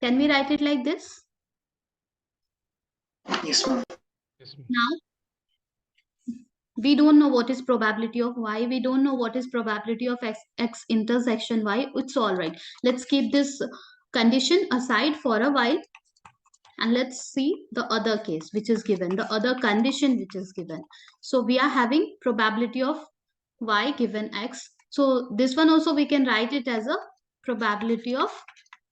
Can we write it like this? Yes, ma'am. Yes, ma'am. Now, we don't know what is probability of y. We don't know what is probability of x intersection y. It's all right. Let's keep this condition aside for a while. And let's see the other case which is given, the other condition which is given. So we are having probability of y given x. So this one also we can write it as a probability of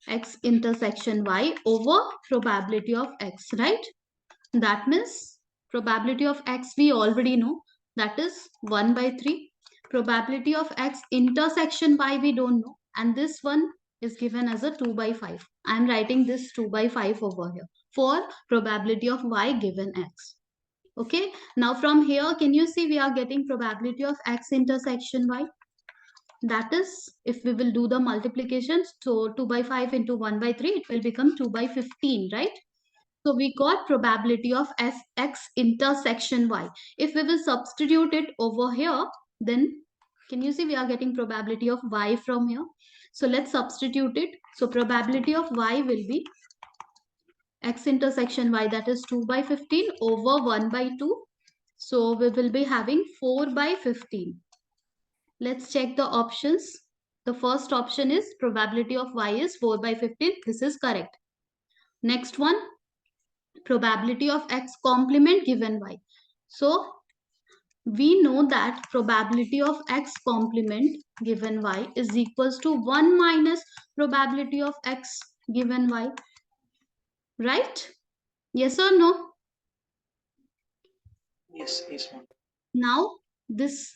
x intersection y over probability of x, right? That means probability of x we already know, that is 1 by 3. Probability of x intersection y we don't know, and this one is given as a 2 by 5. I am writing this 2 by 5 over here for probability of y given x. Okay, now from here, can you see we are getting probability of x intersection y? That is, if we will do the multiplications, so 2 by 5 into 1 by 3, it will become 2 by 15, right? So we got probability of x intersection y. If we will substitute it over here, then can you see we are getting probability of y from here? So let's substitute it. So probability of y will be x intersection y, that is 2 by 15 over 1 by 2. So we will be having 4 by 15. Let's check the options. The first option is probability of y is 4 by 15. This is correct. Next one, probability of x complement given y. So we know that probability of x complement given y is equals to 1 minus probability of x given y. Right? Yes or no? Yes, ma'am. Now this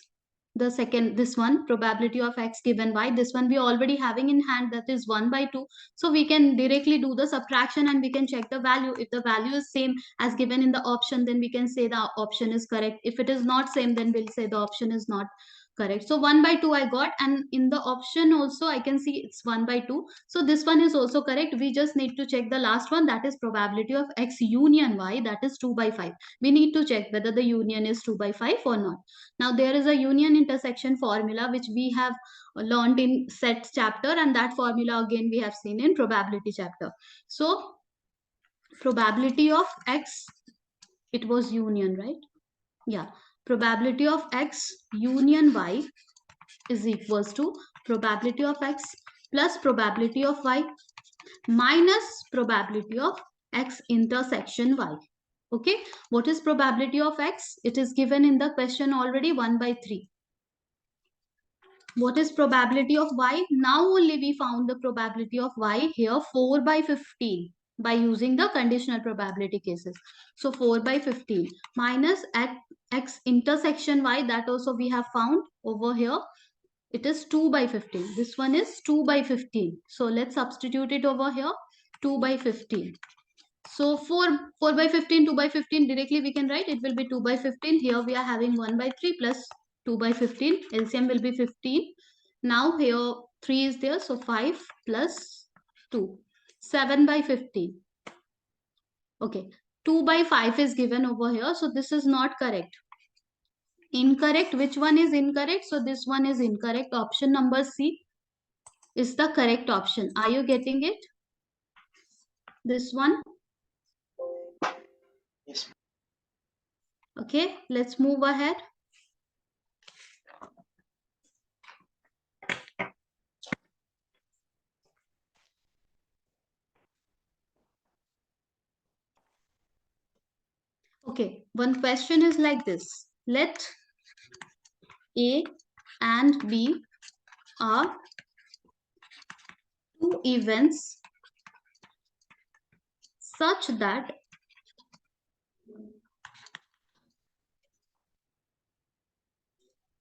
this one, probability of x given y, this one we already having in hand, that is 1 by 2. So we can directly do the subtraction and we can check the value. If the value is same as given in the option, then we can say the option is correct. If it is not same, then we'll say the option is not correct. So 1 by 2 I got, and in the option also I can see it's 1 by 2. So this one is also correct. We just need to check the last one, that is probability of x union y, that is 2 by 5. We need to check whether the union is 2 by 5 or not. Now there is a union intersection formula which we have learned in sets chapter, and that formula again we have seen in probability chapter. So probability of x, it was union, right? Yeah, probability of x union y is equals to probability of x plus probability of y minus probability of x intersection y. Okay, what is probability of x? It is given in the question already, 1 by 3. What is probability of y? Now only we found the probability of y here, 4 by 15, by using the conditional probability cases. So 4 by 15 minus x intersection y, that also we have found over here. It is 2 by 15. This one is 2 by 15. So let's substitute it over here, 2 by 15. So 4 by 15, 2 by 15, directly we can write it will be 2 by 15. Here we are having 1 by 3 plus 2 by 15. LCM will be 15. Now here 3 is there. So 5 plus 2. 7 by 15. Okay. 2 by 5 is given over here. So this is not correct. Incorrect. Which one is incorrect? So this one is incorrect. Option number C is the correct option. Are you getting it? This one? Yes. Okay, let's move ahead. Okay, one question is like this. Let A and B are two events such that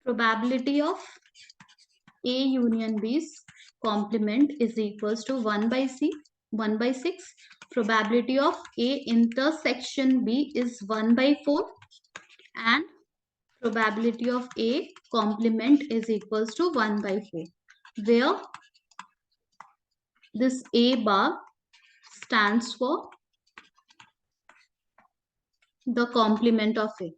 probability of A union B's complement is equals to 1 by C, 1 by 6. Probability of A intersection B is 1 by 4. And probability of A complement is equals to 1 by 4. Where this A bar stands for the complement of A.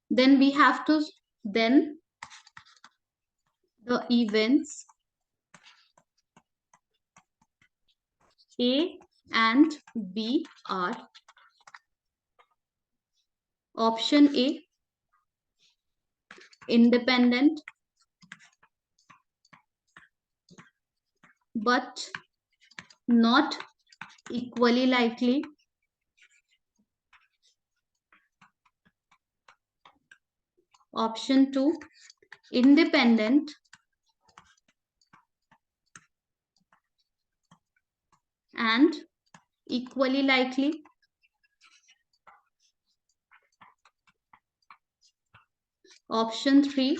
Then we have to then the events A and B are option A, independent but not equally likely. Option 2, independent and equally likely. Option 3,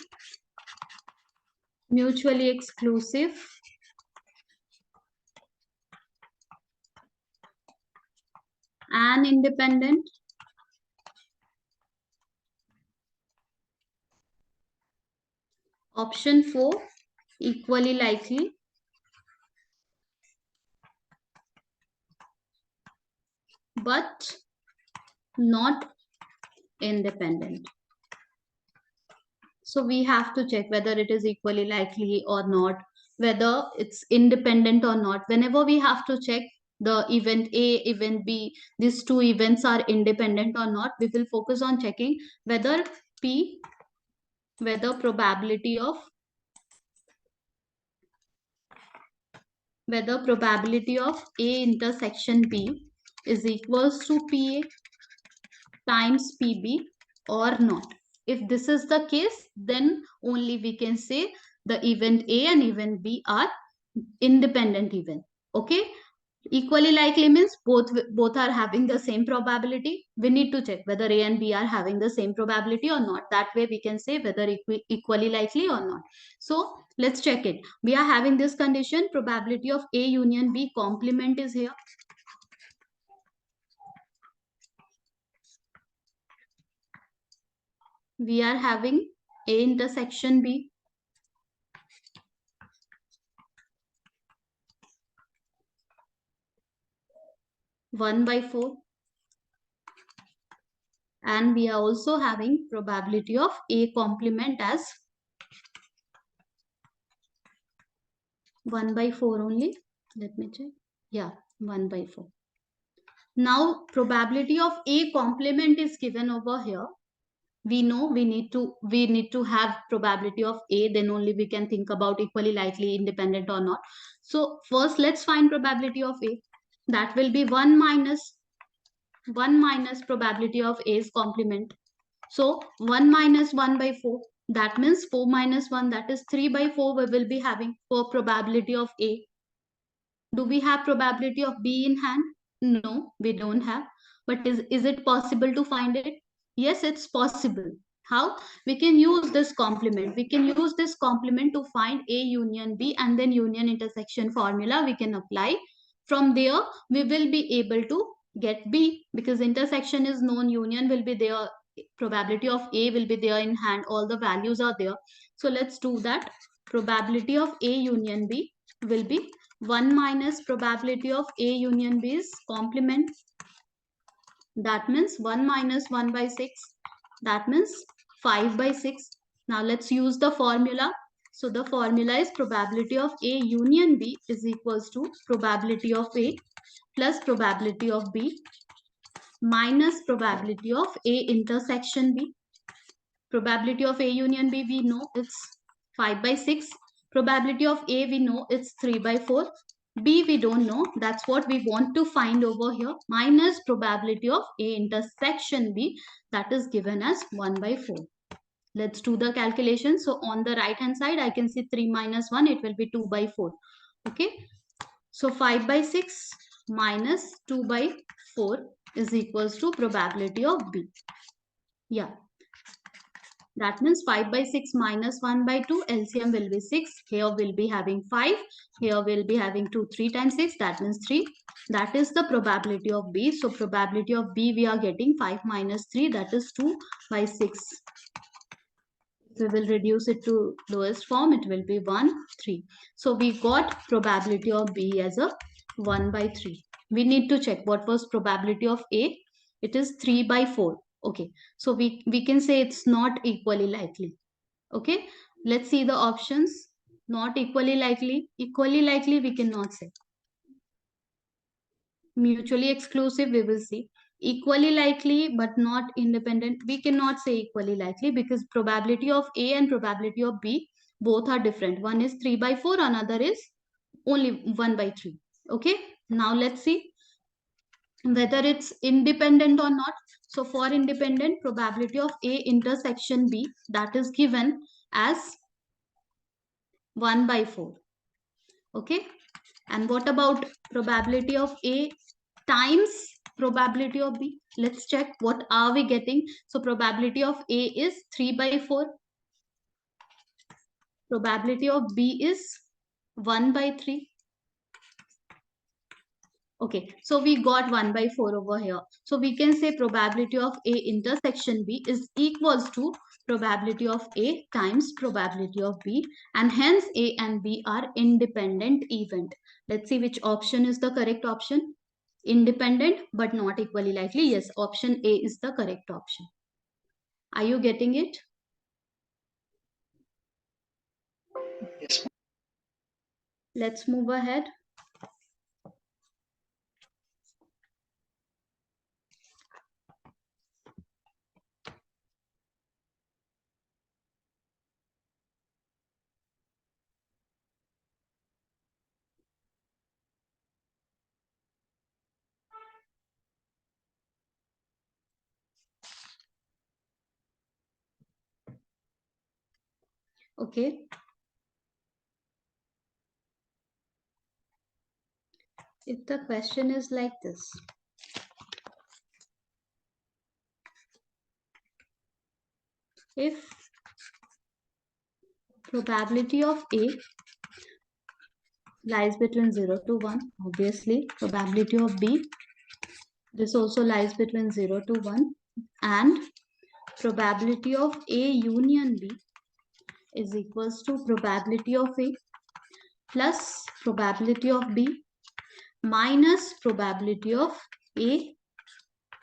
mutually exclusive and independent. Option 4, equally likely but not independent. So we have to check whether it is equally likely or not, whether it's independent or not. Whenever we have to check the event A, event B, these two events are independent or not, we will focus on checking whether P, whether probability of A intersection B is equals to PA times PB or not. If this is the case, then only we can say the event A and event B are independent event. Okay. Equally likely means both are having the same probability. We need to check whether A and B are having the same probability or not. That way we can say whether equally likely or not. So let's check it. We are having this condition, probability of A union B complement is here. We are having A intersection B. One by 4. And we are also having probability of A complement as 1 by 4 only. Let me check. Yeah, 1 by 4. Now probability of A complement is given over here. We know we need to have probability of A, then only we can think about equally likely, independent or not. So first let's find probability of A. That will be 1 minus probability of A's complement. So 1 minus 1 by 4. That means 4 minus 1, that is 3 by 4 we will be having for probability of A. Do we have probability of B in hand? No, we don't have. But is it possible to find it? Yes, it's possible. How? We can use this complement. We can use this complement to find A union B, and then union intersection formula we can apply. From there, we will be able to get B because intersection is known, union will be there, probability of A will be there in hand, all the values are there. So let's do that. Probability of A union B will be 1 minus probability of A union B is complement. That means 1 minus 1 by 6. That means 5 by 6. Now let's use the formula. So the formula is probability of A union B is equals to probability of A plus probability of B minus probability of A intersection B. Probability of A union B we know it's 5 by 6. Probability of A we know it's 3 by 4. B we don't know. That's what we want to find over here. Minus probability of A intersection B, that is given as 1 by 4. Let's do the calculation. So on the right hand side I can see 3 minus 1, it will be 2 by 4. Okay. So 5 by 6 minus 2 by 4 is equals to probability of B. Yeah. That means 5 by 6 minus 1 by 2, LCM will be 6. Here we'll be having 5. Here we'll be having 2. 3 times 6, that means 3. That is the probability of B. So probability of B we are getting 5 minus 3, that is 2 by 6. We will reduce it to lowest form, it will be 1, 3. So we got probability of B as a 1 by 3. We need to check what was probability of A. It is 3 by 4. Okay, so we can say it's not equally likely. Okay, let's see the options. Not equally likely. Equally likely we cannot say. Mutually exclusive we will see. Equally likely but not independent, we cannot say equally likely, because probability of A and probability of B both are different. One is 3 by 4, another is only 1 by 3. Okay, now let's see whether it's independent or not. So for independent, probability of A intersection B, that is given as 1 by 4. Okay, and what about probability of A times probability of B? Let's check what are we getting. So probability of A is 3 by 4. Probability of B is 1 by 3. Okay, so we got 1 by 4 over here. So we can say probability of A intersection B is equals to probability of A times probability of B, and hence A and B are independent event. Let's see which option is the correct option. Independent but not equally likely. Yes, option A is the correct option. Are you getting it? Yes. Let's move ahead. Okay. If the question is like this, if probability of A lies between 0 to 1, obviously probability of B, this also lies between 0 to 1, and probability of A union B is equals to probability of A plus probability of B minus probability of A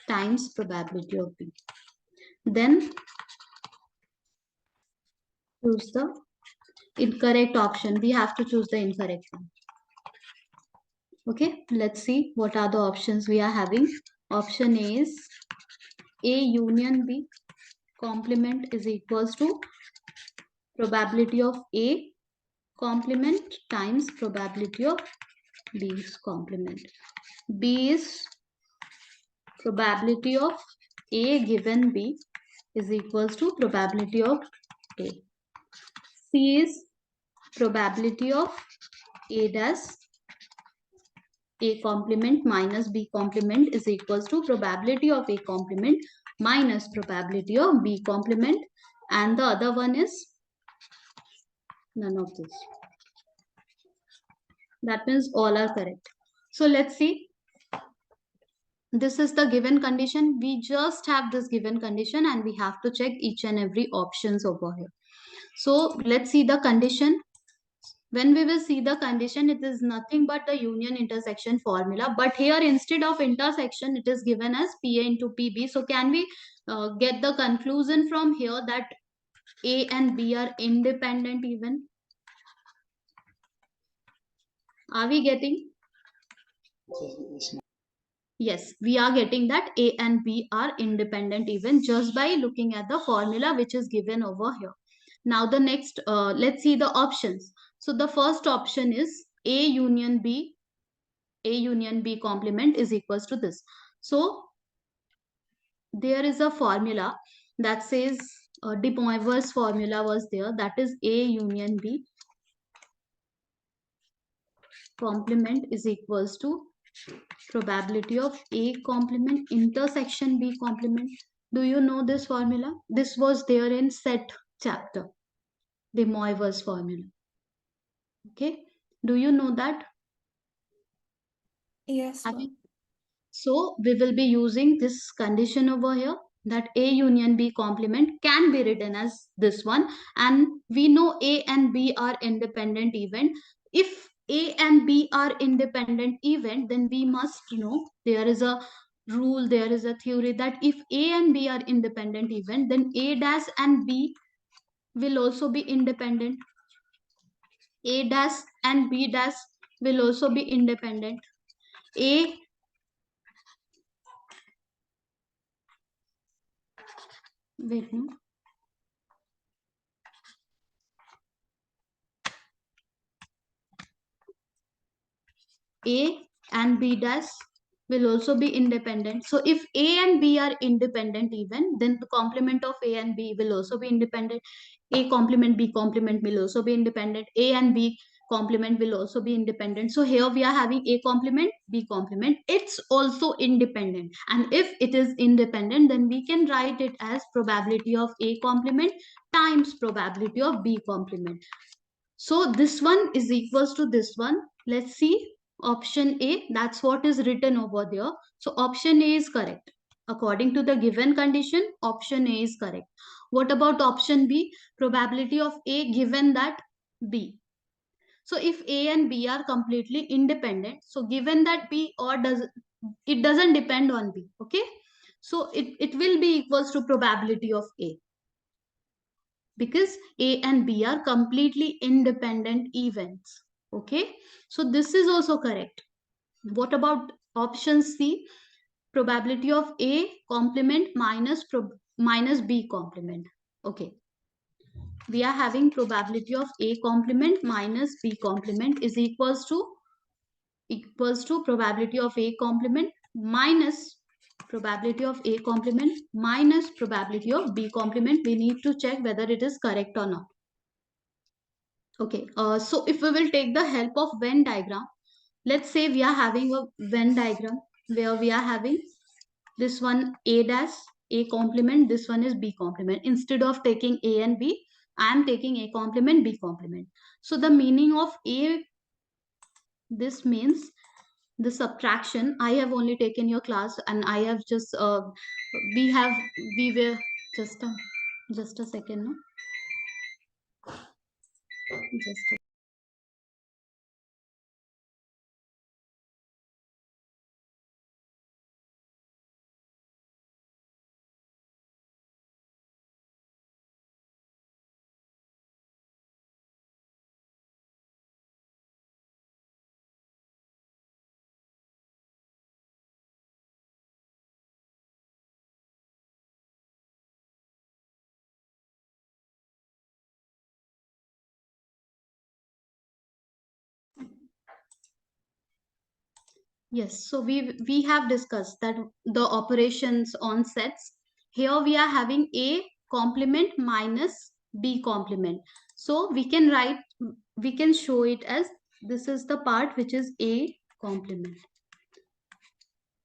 times probability of B. Then choose the incorrect option. We have to choose the incorrect one. Okay, let's see what are the options we are having. Option A is A union B complement is equals to probability of A complement times probability of B's complement. B is probability of A given B is equals to probability of A. C is probability of A dash A complement minus B complement is equals to probability of A complement minus probability of B complement, and the other one is none of this. That means all are correct. So let's see. This is the given condition. We just have this given condition and we have to check each and every options over here. So let's see the condition. When we will see the condition, it is nothing but the union intersection formula. But here instead of intersection, it is given as PA into PB. So can we get the conclusion from here that A and B are independent even? Are we getting? Yes, we are getting that A and B are independent even just by looking at the formula which is given over here. Now the next, let's see the options. So the first option is A union B complement is equals to this. So there is a formula that says de Moivre's formula was there, that is A union B complement is equals to probability of A complement intersection B complement. Do you know this formula? This was there in set chapter, de Moivre's formula. Okay, do you know that? Yes, Have ma'am. you? So we will be using this condition over here, that A union B complement can be written as this one, and we know A and B are independent event. If A and B are independent event, then we must know there is a rule, there is a theory that if A and B are independent event, then A dash and B will also be independent. A dash and B dash will also be independent. A wait no. A and B dash will also be independent. So if A and B are independent even, then the complement of A and B will also be independent. A complement B complement will also be independent. A and B complement will also be independent. So here we are having A complement, B complement. It's also independent. And if it is independent, then we can write it as probability of A complement times probability of B complement. So this one is equals to this one. Let's see option A. That's what is written over there. So option A is correct. According to the given condition, option A is correct. What about option B? Probability of A given that B. So if A and B are completely independent, so given that B or does it doesn't depend on B, okay? So it will be equals to probability of A, because A and B are completely independent events. Okay, so this is also correct. What about option C? Probability of A complement minus B complement. Okay, we are having probability of A complement minus B complement is equals to probability of A complement minus probability of A complement minus probability of B complement. We need to check whether it is correct or not. Okay, so if we will take the help of Venn diagram, let's say we are having a Venn diagram where we are having this one A dash, A complement, this one is B complement. Instead of taking A and B, I am taking A complement, B complement. So the meaning of A, this means the subtraction. I have only taken your class and I have just, we were, just a second, no? Just a Yes, so we have discussed that the operations on sets. Here we are having A complement minus B complement. So we can show it as this is the part which is A complement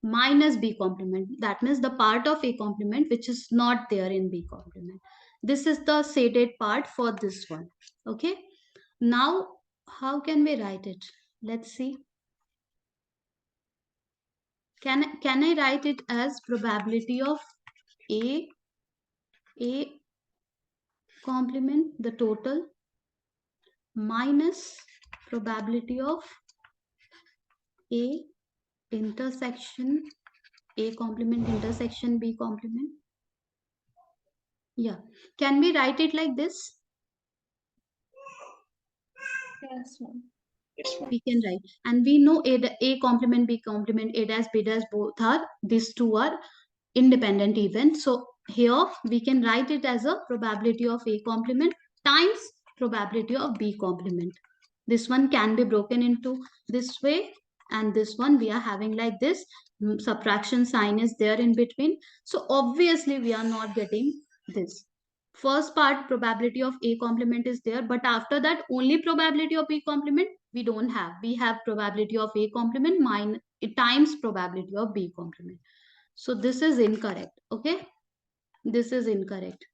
minus B complement. That means the part of A complement which is not there in B complement. This is the shaded part for this one. Okay. Now, how can we write it? Let's see. Can I write it as probability of A complement, the total, minus probability of A intersection A complement intersection B complement? Yeah. Can we write it like this? Yes, ma'am. Yes, ma'am. We can write. And we know A complement, B complement, A dash, B dash, both are, these two are independent events. So here we can write it as a probability of A complement times probability of B complement. This one can be broken into this way, and this one we are having like this. Subtraction sign is there in between. So obviously we are not getting this. First part probability of A complement is there, but after that only probability of B complement we don't have. We have probability of A complement minus times probability of B complement. So this is incorrect. Okay, this is incorrect.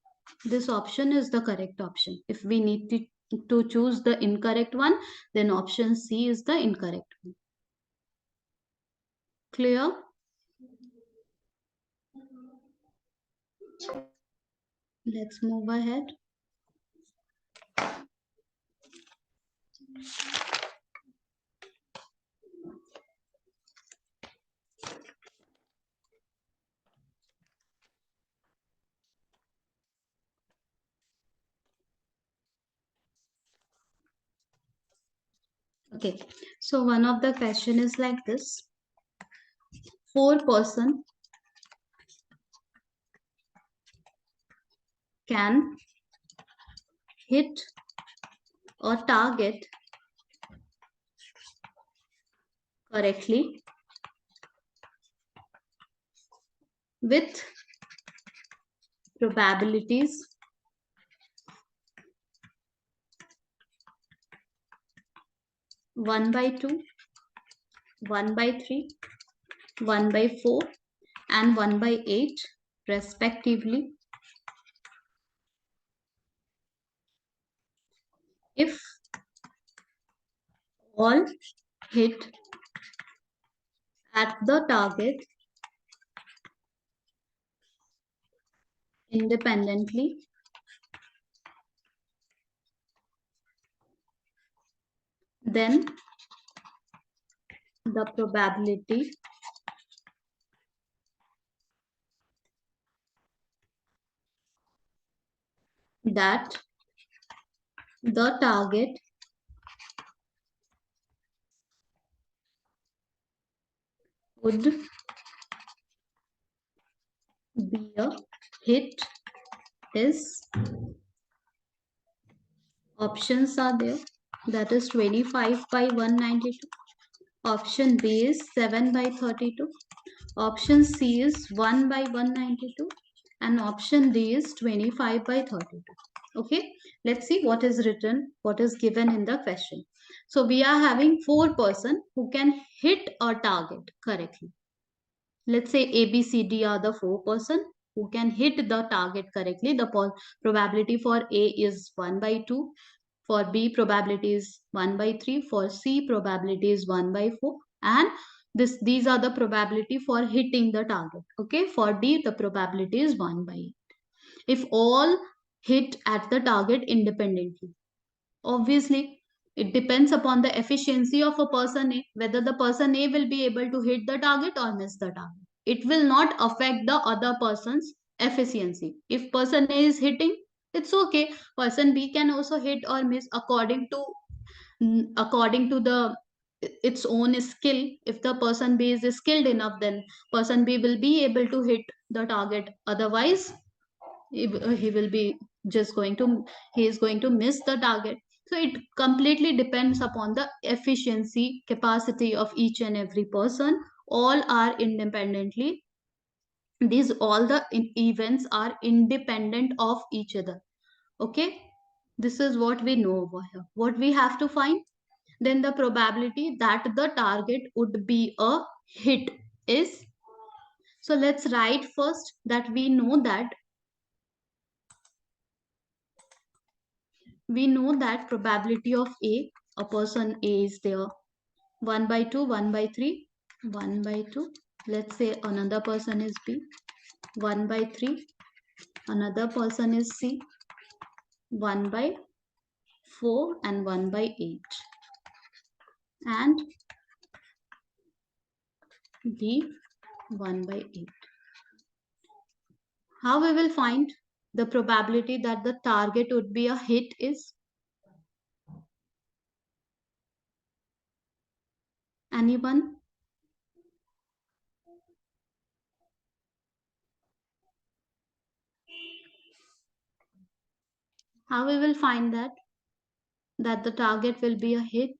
This option is the correct option. If we need to choose the incorrect one, then option C is the incorrect one. Clear? Let's move ahead. Okay, so one of the question is like this. 4-person can hit a target correctly with probabilities 1/2, 1/3, 1/4, and 1/8 respectively if all hit at the target independently, then the probability that the target would be a hit is, options are there, that is 25/192. Option B is 7/32. Option C is 1/192. And option D is 25/32. Okay, let's see what is written, what is given in the question. So we are having 4-person who can hit a target correctly. Let's say A, B, C, D are the 4-person who can hit the target correctly. The probability for A is 1/2. For B, probability is 1/3. For C, probability is 1/4. And these are the probability for hitting the target. Okay. For D, the probability is 1/8. If all hit at the target independently. Obviously, it depends upon the efficiency of a person A, whether the person A will be able to hit the target or miss the target. It will not affect the other person's efficiency. If person A is hitting, it's okay. Person B can also hit or miss according to the its own skill. If the person B is skilled enough, then person B will be able to hit the target. Otherwise, he will be just going to he is going to miss the target. So it completely depends upon the efficiency capacity of each and every person. All are independently, these all the events are independent of each other. Okay, this is what we know over here. What we have to find, then the probability that the target would be a hit is, so let's write first that we know that probability of a person A is there 1/2, 1/3, 1/2. Let's say another person is B, 1/3. Another person is C, 1/4, and 1/8. And D, 1/8. How we will find the probability that the target would be a hit is, anyone? How we will find that the target will be a hit?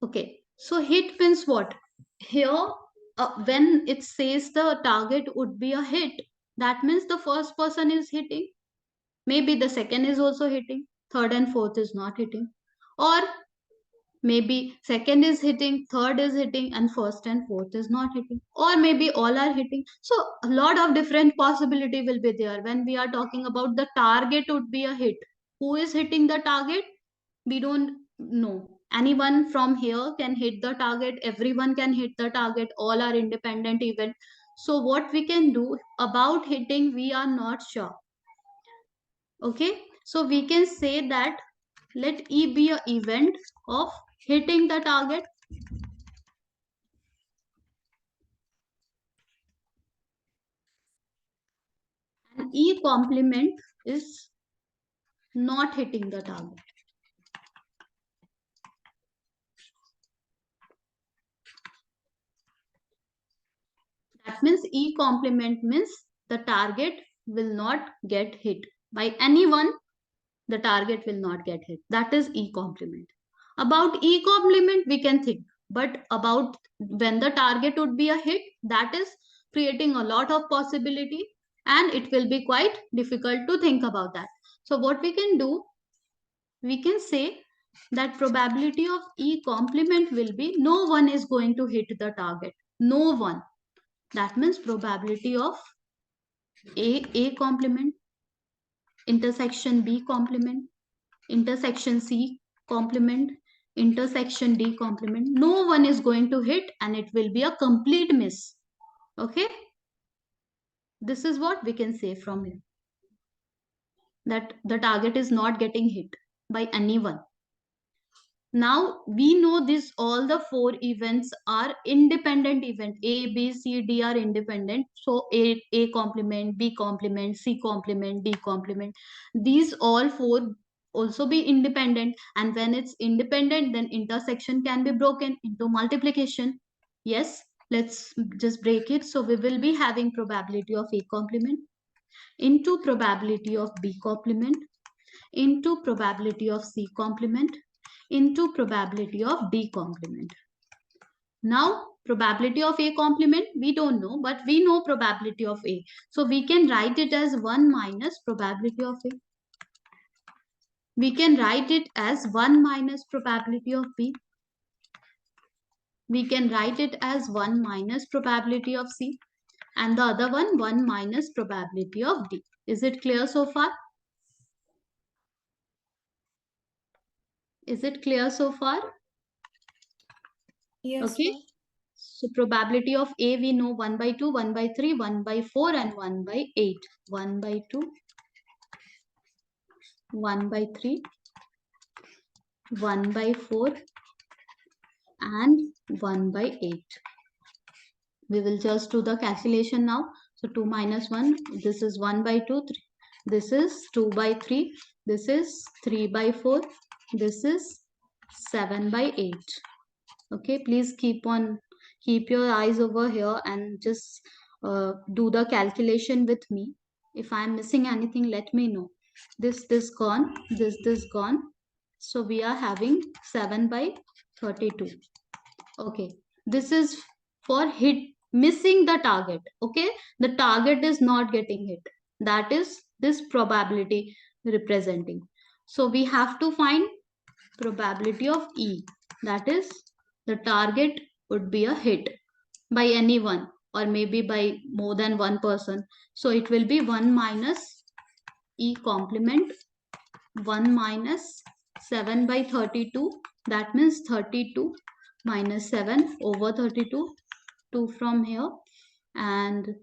Okay, so hit means what? Here, when it says the target would be a hit, that means the first person is hitting. Maybe the second is also hitting. Third and fourth is not hitting. Or maybe second is hitting, third is hitting, and first and fourth is not hitting. Or maybe all are hitting. So a lot of different possibility will be there when we are talking about the target would be a hit. Who is hitting the target? We don't know. Anyone from here can hit the target. Everyone can hit the target. All are independent event. So what we can do about hitting, we are not sure. Okay. So we can say that let E be a event of hitting the target. and E complement is not hitting the target. That means E complement means the target will not get hit by anyone. The target will not get hit. That is E complement. About E complement we can think, but about when the target would be a hit, that is creating a lot of possibility and it will be quite difficult to think about that. So what we can do, we can say that probability of E complement will be no one is going to hit the target. No one. That means probability of A complement, intersection B complement, intersection C complement, intersection D complement. No one is going to hit and it will be a complete miss. Okay. This is what we can say from here. That the target is not getting hit by anyone. Now we know this all the four events are independent event. A, B, C, D are independent. So A complement, B complement, C complement, D complement. These all four also be independent. And when it's independent, then intersection can be broken into multiplication. Yes, let's just break it. So we will be having probability of A complement into probability of B complement into probability of C complement into probability of D complement. Now, probability of A complement, we don't know, but we know probability of A. So, we can write it as 1 minus probability of A. We can write it as 1 minus probability of B. We can write it as 1 minus probability of C. And the other one, 1 minus probability of D. Is it clear so far? Is it clear so far? Yes, Okay. ma'am. So probability of A we know 1 by 2, 1 by 3, 1 by 4 and 1 by 8. 1 by 2, 1 by 3, 1 by 4 and 1 by 8. We will just do the calculation now. So 2 minus 1, this is 1 by 2, 3. This is 2 by 3, this is 3 by 4, this is 7 by 8. Okay, please keep your eyes over here and just do the calculation with me. If I am missing anything, let me know. This gone, this gone. So we are having 7 by 32. Okay, this is for missing the target. Okay, the target is not getting hit. That is this probability representing. So we have to find probability of E. That is, the target would be a hit by anyone or maybe by more than one person. So it will be 1 minus E complement 1 minus 7 by 32. That means 32 minus 7 over 32. 2 from here and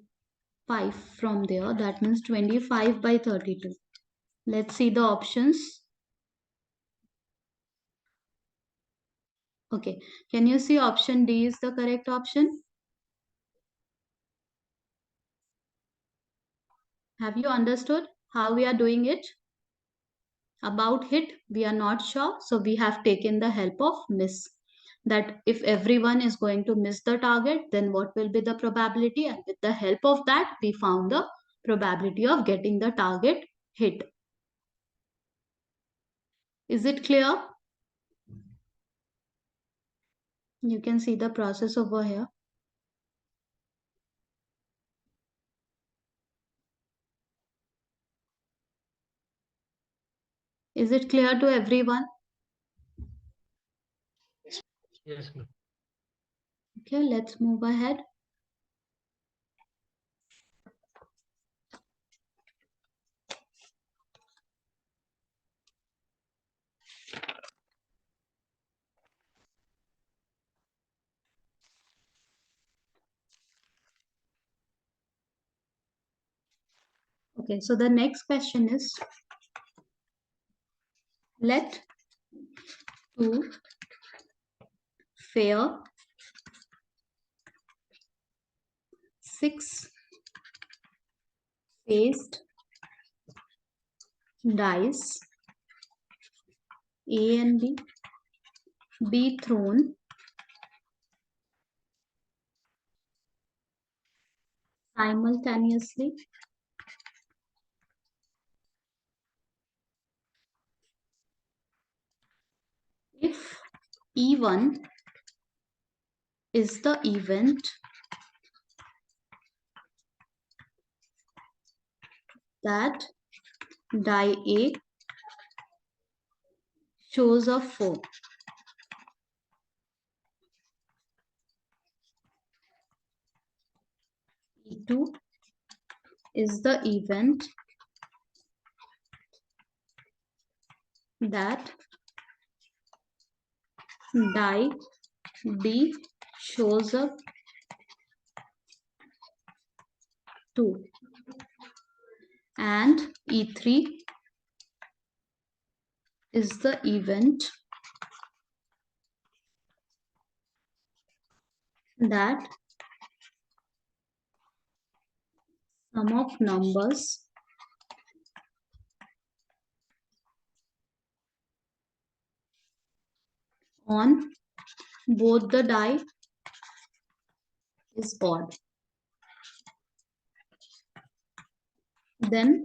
5 from there. That means 25 by 32. Let's see the options. Okay, can you see option D is the correct option? Have you understood how we are doing it? About hit, we are not sure, so we have taken the help of miss. That if everyone is going to miss the target, then what will be the probability? And with the help of that, we found the probability of getting the target hit. Is it clear? You can see the process over here. Is it clear to everyone? Yes, ma'am. Okay, let's move ahead. Okay, so the next question is, let two fair 6 faced dice A and B be thrown simultaneously if E1 is the event that die A shows a 4. E2 is the event that die B shows up 2, and E3 is the event that sum of numbers on both the die is odd. Then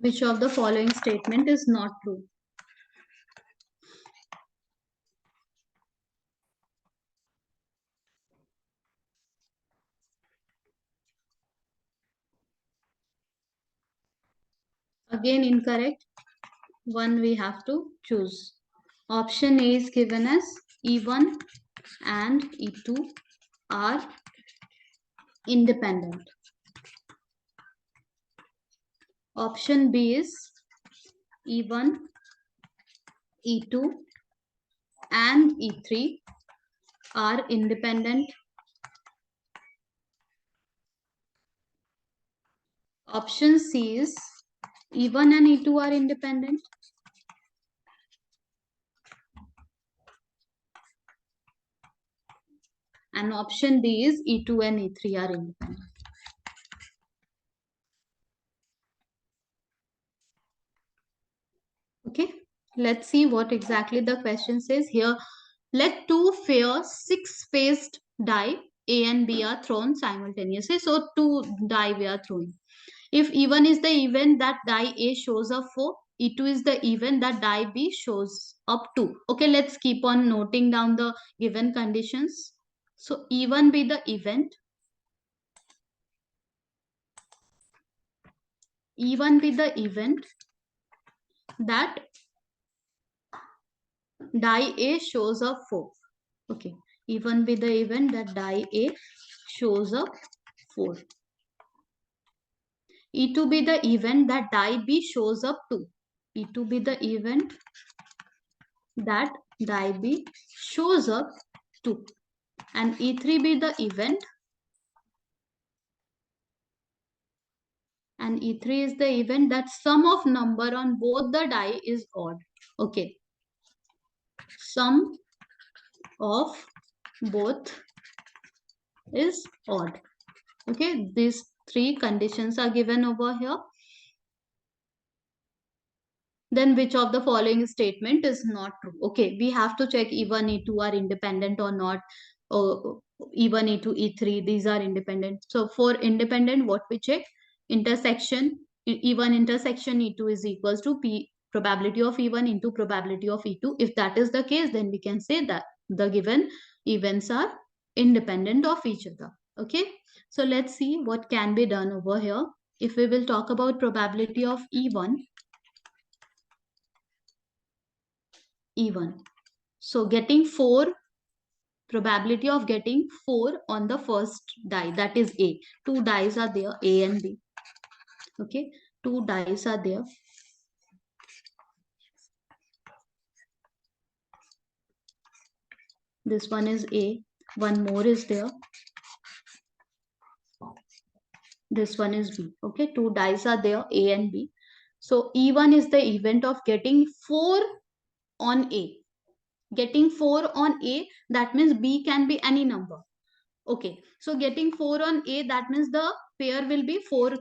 which of the following statement is not true? Again incorrect. One we have to choose. Option A is given as E1 and E2 are independent. Option B is E1, E2 and E3 are independent. Option C is E1 and E2 are independent. And option D is E2 and E3 are independent. Okay, let's see what exactly the question says here. Let two fair six-faced die A and B are thrown simultaneously. So two die we are throwing. If E1 is the event that die A shows up 4, E2 is the event that die B shows up 2. Okay, let's keep on noting down the given conditions. So E1 be the event. E1 be the event that die A shows up 4. Okay, E1 be the event that die A shows up 4. E2 be the event that die B shows up 2. E2 be the event that die B shows up 2. And E3 be the event, and E3 is the event that sum of number on both the die is odd. Okay. Sum of both is odd. Okay. These three conditions are given over here. Then which of the following statement is not true? Okay, we have to check E1, E2 are independent or not. E1, E2, E3, these are independent. So for independent, what we check? Intersection, E1 intersection E2 is equals to P probability of E1 into probability of E2. If that is the case, then we can say that the given events are independent of each other. Okay, so let's see what can be done over here. If we will talk about probability of E1, E1. So getting 4, probability of getting 4 on the first die, that is A. Two dice are there, A and B. Okay, two dice are there. This one is A, one more is there. This one is B. Okay, two dice are there, A and B. So E1 is the event of getting 4 on A. Getting 4 on A, that means B can be any number. Okay, so getting 4 on A, that means the pair will be 4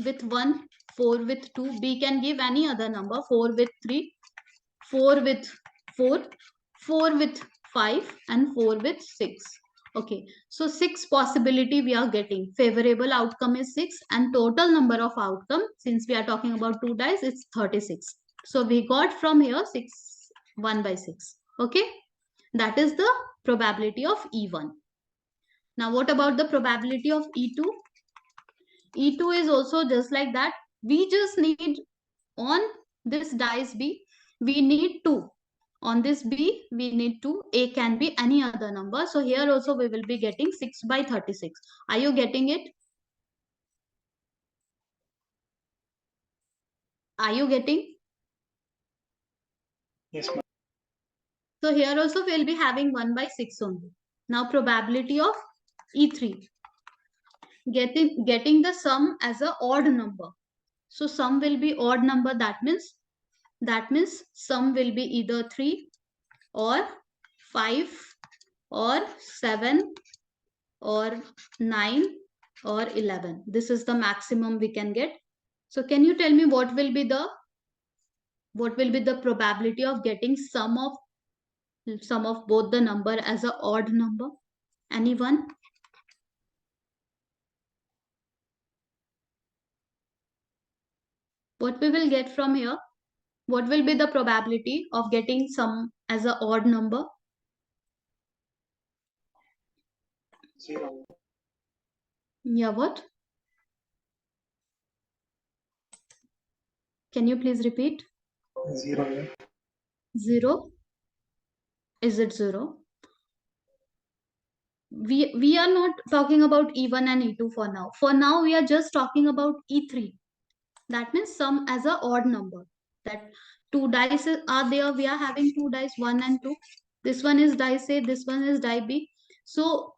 with 1, 4 with 2. B can give any other number. 4 with 3, 4 with 4, 4 with 5, and 4 with 6. Okay, so 6 possibility we are getting. Favorable outcome is 6, and total number of outcome, since we are talking about 2 dice, it's 36. So we got from here 6, 1 by 6. Okay, that is the probability of E1. Now what about the probability of E2? E2 is also just like that. We just need on this dice B, we need 2. On this B, we need 2. A can be any other number. So here also we will be getting 6 by 36. Are you getting it? Are you getting? Yes, ma'am. So here also we will be having 1 by 6 only. Now probability of E3. Getting the sum as a odd number. So sum will be odd number. That means sum will be either 3 or 5 or 7 or 9 or 11. This is the maximum we can get. So can you tell me what will be the probability of getting sum of both the number as a odd number? Anyone? What we will get from here? What will be the probability of getting sum as a odd number? 0. Yeah, what? Can you please repeat? 0. 0? Is it 0? We are not talking about E1 and E2 for now. For now, we are just talking about E3. That means sum as a odd number. That 2 dice are there. We are having 2 dice, 1 and 2. This one is dice A, this one is die B. So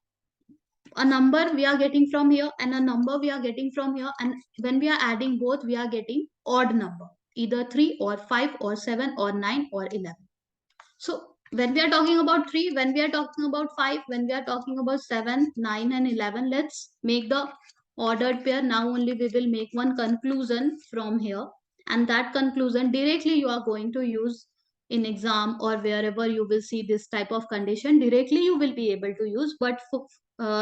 a number we are getting from here and a number we are getting from here. And when we are adding both, we are getting odd number. Either 3 or 5 or 7 or 9 or 11. So when we are talking about 3, when we are talking about 5, when we are talking about 7, 9 and 11, let's make the ordered pair. Now only we will make one conclusion from here. And that conclusion directly you are going to use in exam or wherever you will see this type of condition. Directly you will be able to use. But for,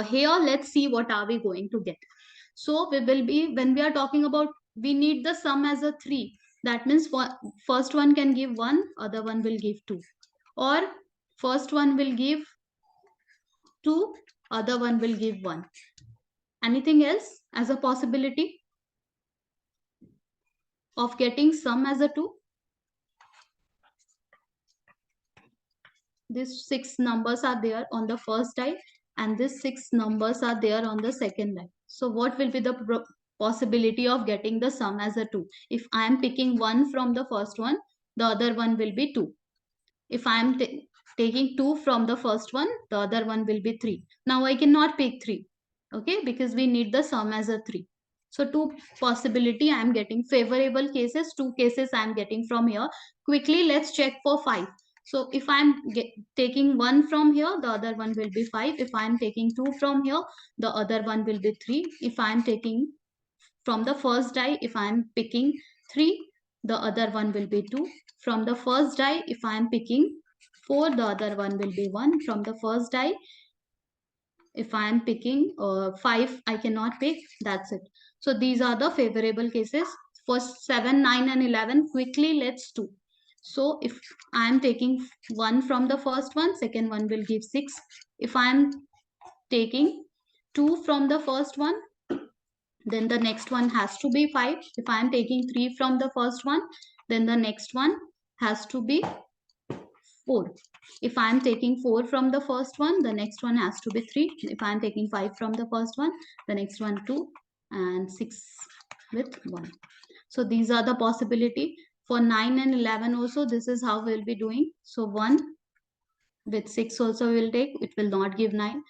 here, let's see what are we going to get. So we will be, when we are talking about, we need the sum as a 3. That means first one can give 1, other one will give 2. Or first one will give 2, other one will give 1. Anything else as a possibility of getting sum as a 2? These 6 numbers are there on the first die and these 6 numbers are there on the second die. So what will be the possibility of getting the sum as a 2? If I am picking 1 from the first one, the other one will be 2. If I am taking 2 from the first one, the other one will be 3. Now I cannot pick 3. Okay, because we need the sum as a 3. So 2 possibility I am getting. Favorable cases, 2 cases I am getting from here. Quickly let's check for 5. So if I am taking 1 from here, the other one will be 5. If I am taking 2 from here, the other one will be 3. If I am taking from the first die, if I am picking 3, the other one will be 2. From the first die, if I am picking 4, the other one will be 1. From the first die, if I am picking 5, I cannot pick. That's it. So these are the favorable cases. For 7, 9 and 11, quickly let's do. So if I am taking 1 from the first one, second one will give 6. If I am taking 2 from the first one, then the next one has to be 5. If I am taking 3 from the first one, then the next one has to be 4. If I am taking 4 from the first one, the next one has to be 3. If I am taking 5 from the first one, the next one 2 and 6 with 1. So these are the possibility. For 9 and 11 also, this is how we will be doing. So 1 with 6 also we will take. It will not give 9.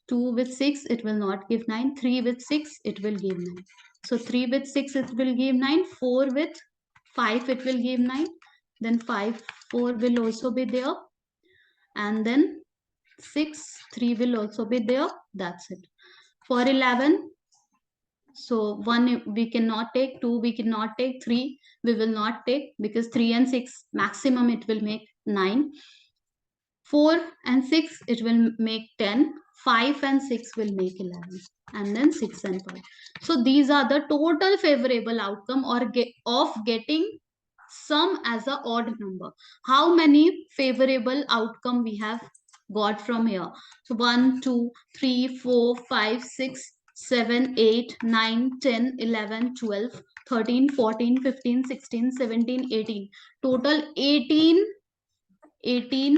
2 with 6, it will not give 9. 3 with 6, it will give 9. So 3 with 6, it will give 9. 4 with 5, it will give 9. Then 5, 4 will also be there. And then 6, 3 will also be there. That's it. For 11, So 1 we cannot take, 2 we cannot take, 3 we will not take, because 3 and 6 maximum it will make 9. 4 and 6 it will make 10. 5 and 6 will make 11, and then 6 and 5. So these are the total favorable outcome of getting sum as a odd number. How many favorable outcome we have got from here? So 1, 2, 3, 4, 5, 6, 7, 8, 9, 10, 11, 12, 13, 14, 15, 16, 17, 18. Total 18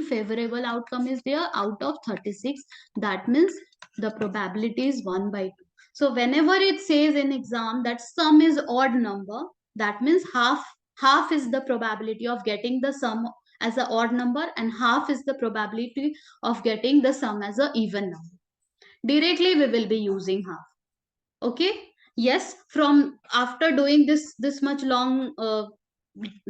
favorable outcome is there out of 36. That means the probability is 1 by 2. So whenever it says in exam that sum is odd number, that means half is the probability of getting the sum as an odd number, and half is the probability of getting the sum as an even number. Directly we will be using half. Okay, yes, from after doing this much long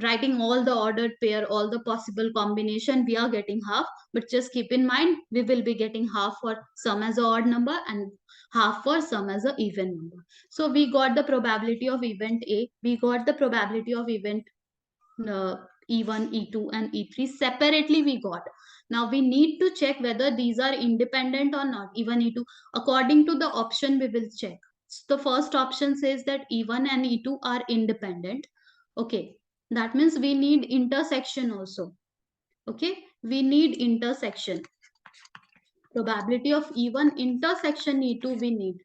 writing all the ordered pair, all the possible combination, we are getting half. But just keep in mind, we will be getting half for sum as a odd number and half for sum as a even number. So we got the probability of event A, we got the probability of event uh, E1, E2 and E3 separately we got. Now we need to check whether these are independent or not. E1, E2, according to the option we will check. So the first option says that E1 and E2 are independent. Okay, that means we need intersection also. Okay, we need intersection. Probability of E1 intersection E2 we need.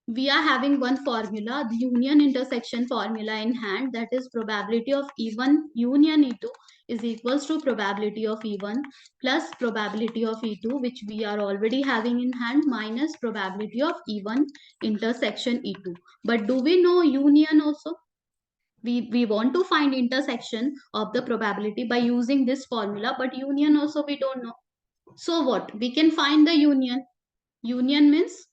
We are having one formula, the union intersection formula in hand, that is probability of E1 union E2 is equals to probability of E1 plus probability of E2, which we are already having in hand, minus probability of E1 intersection E2. But do we know union also? We want to find intersection of the probability by using this formula, but union also we don't know. So what? We can find the union. Union means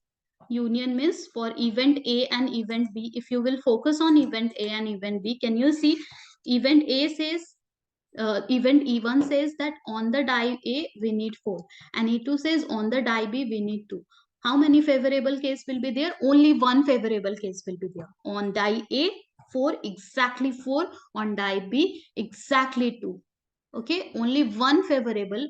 for event A and event B. If you will focus on event A and event B, can you see event A says event E1 says that on the die A we need 4, and E2 says on the die B we need 2. How many favorable case will be there? Only one favorable case will be there. On die A 4, exactly 4. On die B exactly 2. Okay, only one favorable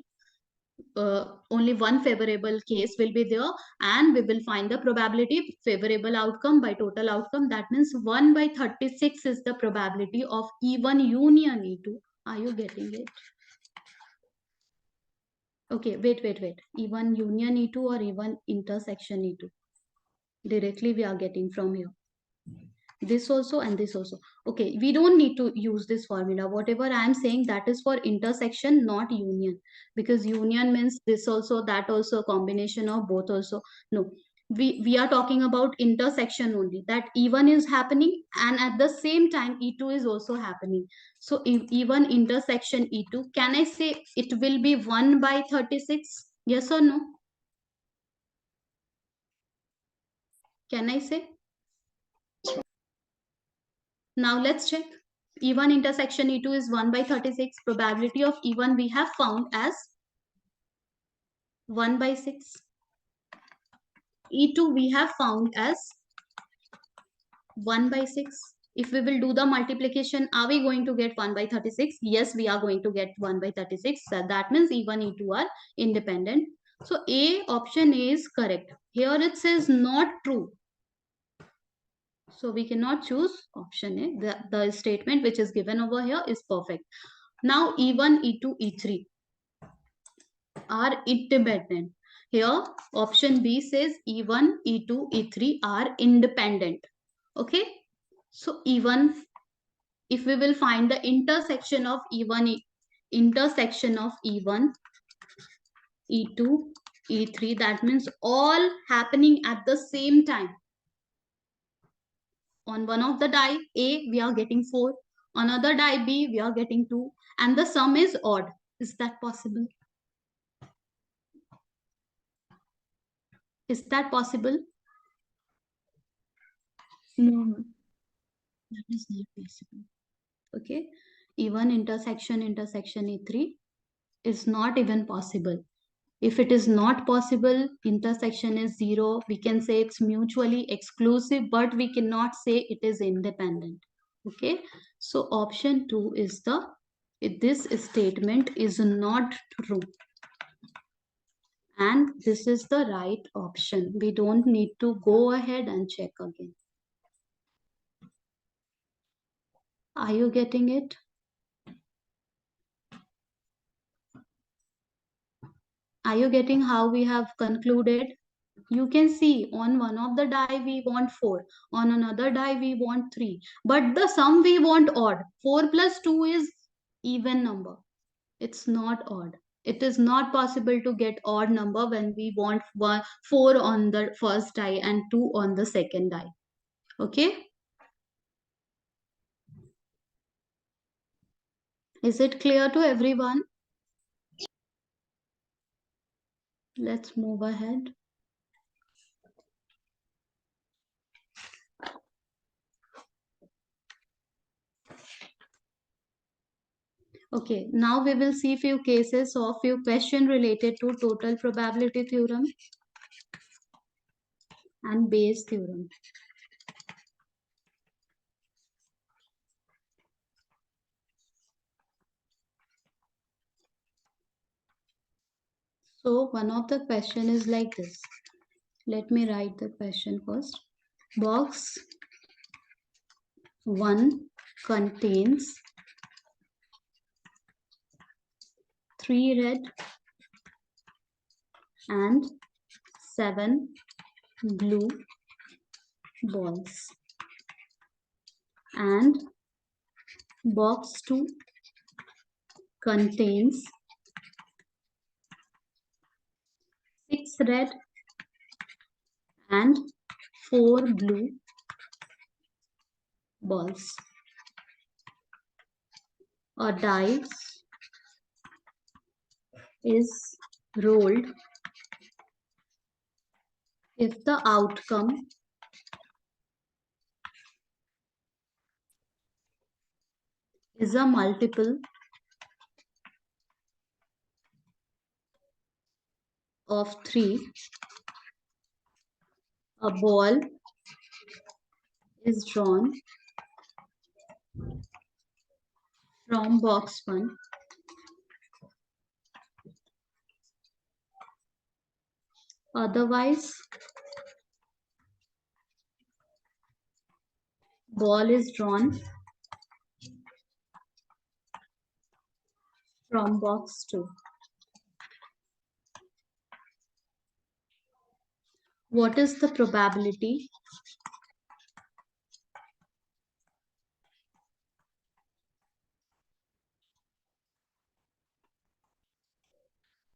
case will be there, and we will find the probability favorable outcome by total outcome. That means 1 by 36 is the probability of E1 union E2. Are you getting it? Okay, wait. E1 union E2 or E1 intersection E2? Directly we are getting from here. This also and this also. Okay, we don't need to use this formula. Whatever I am saying, that is for intersection, not union, because union means this also, that also, combination of both also. No, we are talking about intersection only, that E1 is happening and at the same time E2 is also happening. So if E1 intersection E2, can I say it will be 1 by 36? Yes or no? Can I say? Now let's check. E1 intersection E2 is 1 by 36. Probability of E1 we have found as 1 by 6. E2 we have found as 1 by 6. If we will do the multiplication, are we going to get 1 by 36? Yes, we are going to get 1 by 36. So that means E1, E2 are independent. So A, option A is correct. Here it says not true. So we cannot choose option A. The statement which is given over here is perfect. Now E1, E2, E3 are independent. Here option B says E1, E2, E3 are independent. Okay. So E1, if we will find the intersection of E1, intersection of E1, E2, E3, that means all happening at the same time. On one of the die A, we are getting 4. On other die B, we are getting 2. And the sum is odd. Is that possible? Is that possible? No. That is not possible. Okay. E1 intersection E3 is not even possible. If it is not possible, intersection is 0, we can say it's mutually exclusive, but we cannot say it is independent. Okay, so option 2 is this statement is not true. And this is the right option. We don't need to go ahead and check again. Are you getting it? Are you getting how we have concluded? You can see on one of the die we want 4, on another die we want 3, but the sum we want odd. 4 plus 2 is even number. It's not odd. It is not possible to get odd number when we want 4 on the first die and 2 on the second die. Okay? Is it clear to everyone? Let's move ahead. Okay, now we will see few cases of few question related to total probability theorem and Bayes theorem. So one of the question is like this. Let me write the question first. Box 1 contains 3 red and 7 blue balls. And box 2 contains 6 red and 4 blue balls. A dice is rolled if the outcome is a multiple of 3. A ball is drawn from box 1. Otherwise, ball is drawn from box 2. What is the probability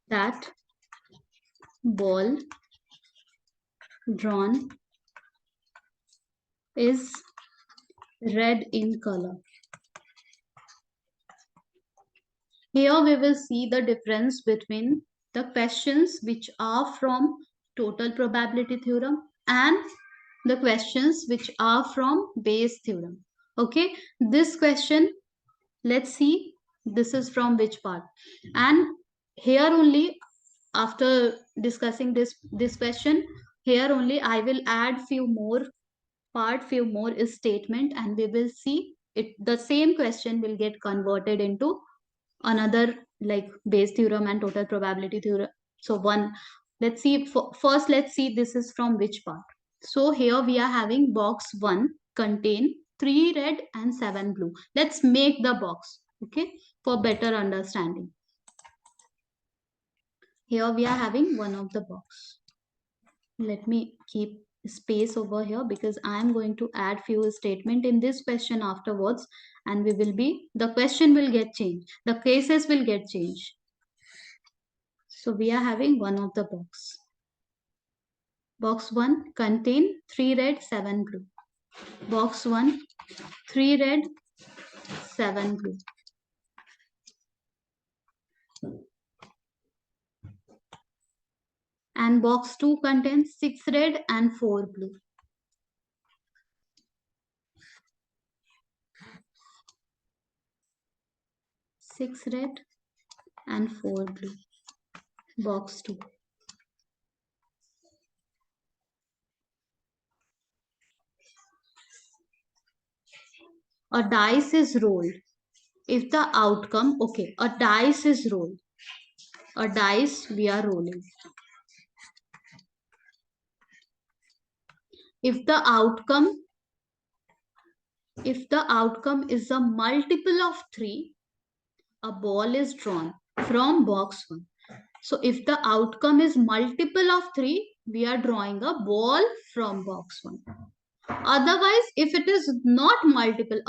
that ball drawn is red in color? Here we will see the difference between the questions which are from total probability theorem and the questions which are from Bayes theorem. Okay, this question, let's see this is from which part. And here only, after discussing this question, here only I will add few more few more is statement, and we will see it. The same question will get converted into another like Bayes theorem and total probability theorem. So one, let's see, first let's see this is from which part. So here we are having box 1 contain 3 red and 7 blue. Let's make the box, okay, for better understanding. Here we are having one of the box. Let me keep space over here because I am going to add few statement in this question afterwards, and we will be, the question will get changed, the cases will get changed. So we are having one of the box. Box 1 contain 3 red, 7 blue. Box 1, 3 red, 7 blue. And box 2 contains 6 red and 4 blue. 6 red and 4 blue. box 2. A dice is rolled. If the outcome, okay, a dice is rolled. A dice we are rolling. If the outcome is a multiple of 3, a ball is drawn from box 1. So if the outcome is multiple of 3, we are drawing a ball from box 1. Otherwise, if it is not multiple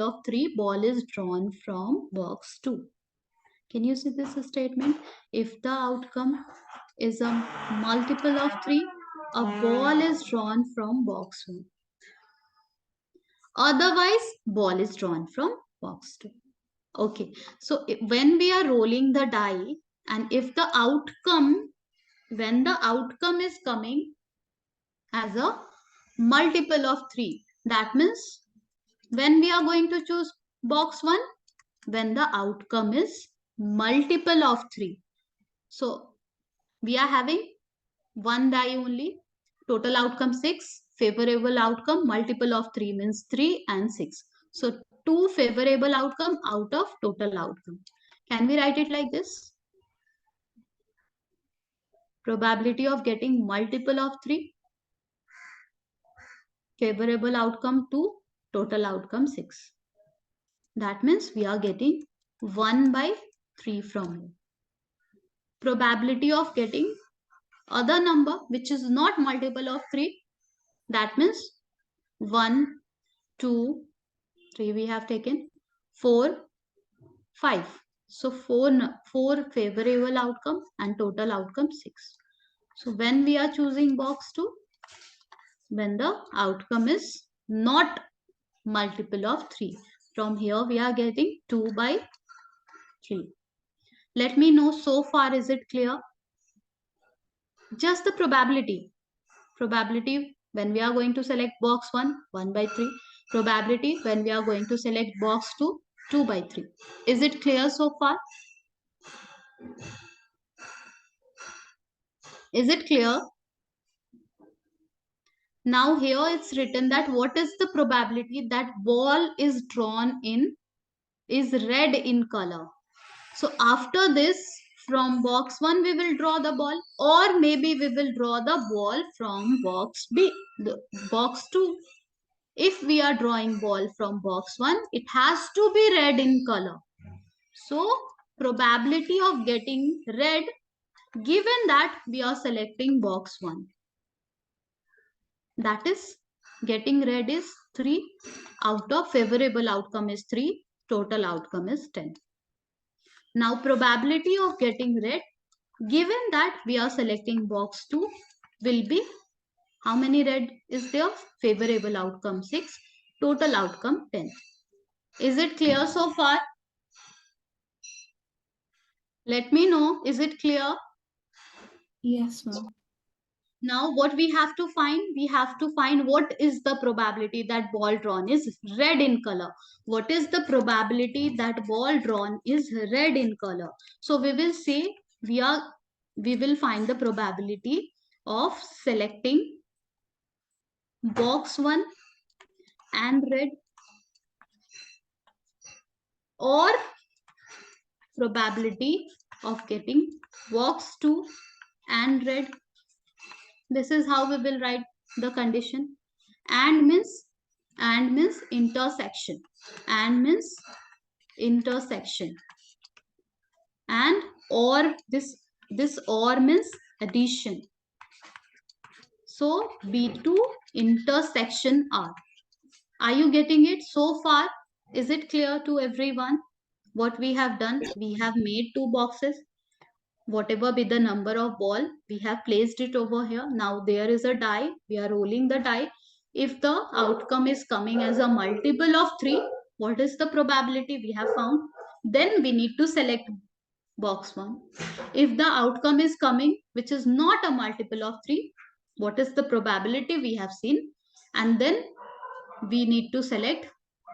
of 3, ball is drawn from box 2. Can you see this statement? If the outcome is a multiple of 3, a ball is drawn from box 1. Otherwise, ball is drawn from box 2. Okay, so when we are rolling the die, and if the outcome, when the outcome is coming as a multiple of 3, that means when we are going to choose box 1, when the outcome is multiple of 3. So we are having one die only, total outcome 6, favorable outcome multiple of 3 means 3 and 6. So 2 favorable outcome out of total outcome. Can we write it like this? Probability of getting multiple of 3, favorable outcome 2, total outcome 6. That means we are getting 1 by 3 from here. Probability of getting other number which is not multiple of 3, that means 1, 2, 3 we have taken, 4, 5. So 4 favorable outcome and total outcome 6. So when we are choosing box 2, when the outcome is not multiple of 3. From here we are getting 2 by 3. Let me know so far, is it clear? Just the probability. Probability when we are going to select box 1, 1 by 3. Probability when we are going to select box 2, 2 by 3. Is it clear so far? Is it clear? Now here it's written that what is the probability that ball is drawn in is red in color. So after this, from box 1 we will draw the ball, or maybe we will draw the ball from box B, the box 2. If we are drawing ball from box 1, it has to be red in color. So probability of getting red, given that we are selecting box 1, that is getting red is 3, out of favorable outcome is 3, total outcome is 10. Now probability of getting red, given that we are selecting box 2, will be how many red is there? Favorable outcome 6, total outcome 10. Is it clear so far? Let me know. Is it clear? Yes, ma'am. Now what we have to find? We have to find what is the probability that ball drawn is red in color. What is the probability that ball drawn is red in color? So we will say we will find the probability of selecting box 1 and red, or probability of getting box 2 and red. This is how we will write the condition. And means intersection. And means intersection. And or this or means addition. So B2 intersection R. Are you getting it so far? Is it clear to everyone? What we have done, we have made 2 boxes. Whatever be the number of ball, we have placed it over here. Now there is a die, we are rolling the die. If the outcome is coming as a multiple of 3, what is the probability we have found? Then we need to select box 1. If the outcome is coming which is not a multiple of 3, what is the probability we have seen? And then we need to select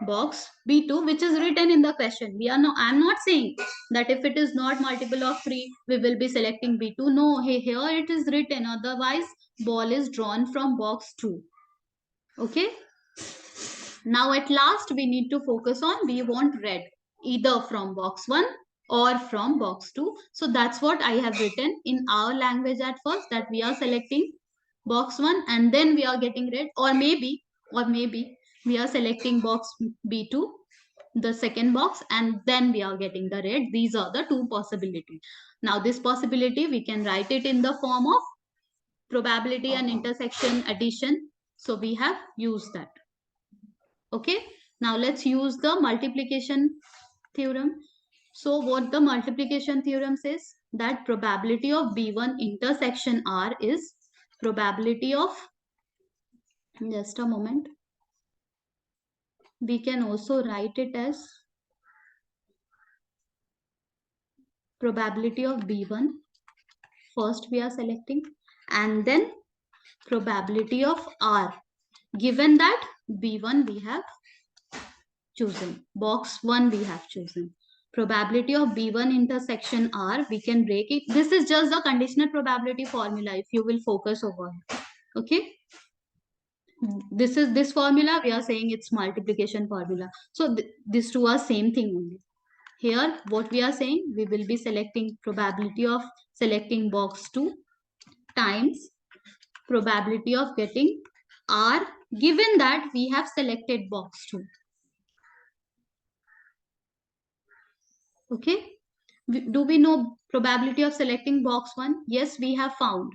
box B2, which is written in the question. I'm not saying that if it is not multiple of 3, we will be selecting B2. No, here it is written. Otherwise, ball is drawn from box 2. Okay. Now at last, we need to focus on, we want red either from box 1 or from box 2. So that's what I have written in our language at first, that we are selecting box 1 and then we are getting red, or maybe we are selecting box B2, the second box, and then we are getting the red. These are the two possibilities. Now this possibility, we can write it in the form of probability and intersection addition. So we have used that. Okay. Now let's use the multiplication theorem. So what the multiplication theorem says, that probability of B1 intersection R is probability of, just a moment, we can also write it as probability of B1. First we are selecting, and then probability of R, given that B1 we have chosen, box 1 we have chosen. Probability of B1 intersection R, we can break it. This is just the conditional probability formula, if you will focus over it. Okay. This formula, we are saying it's multiplication formula. So these two are same thing only. Here, what we are saying, we will be selecting probability of selecting box 2 times probability of getting R, given that we have selected box 2. Okay. Do we know probability of selecting box 1? Yes, we have found.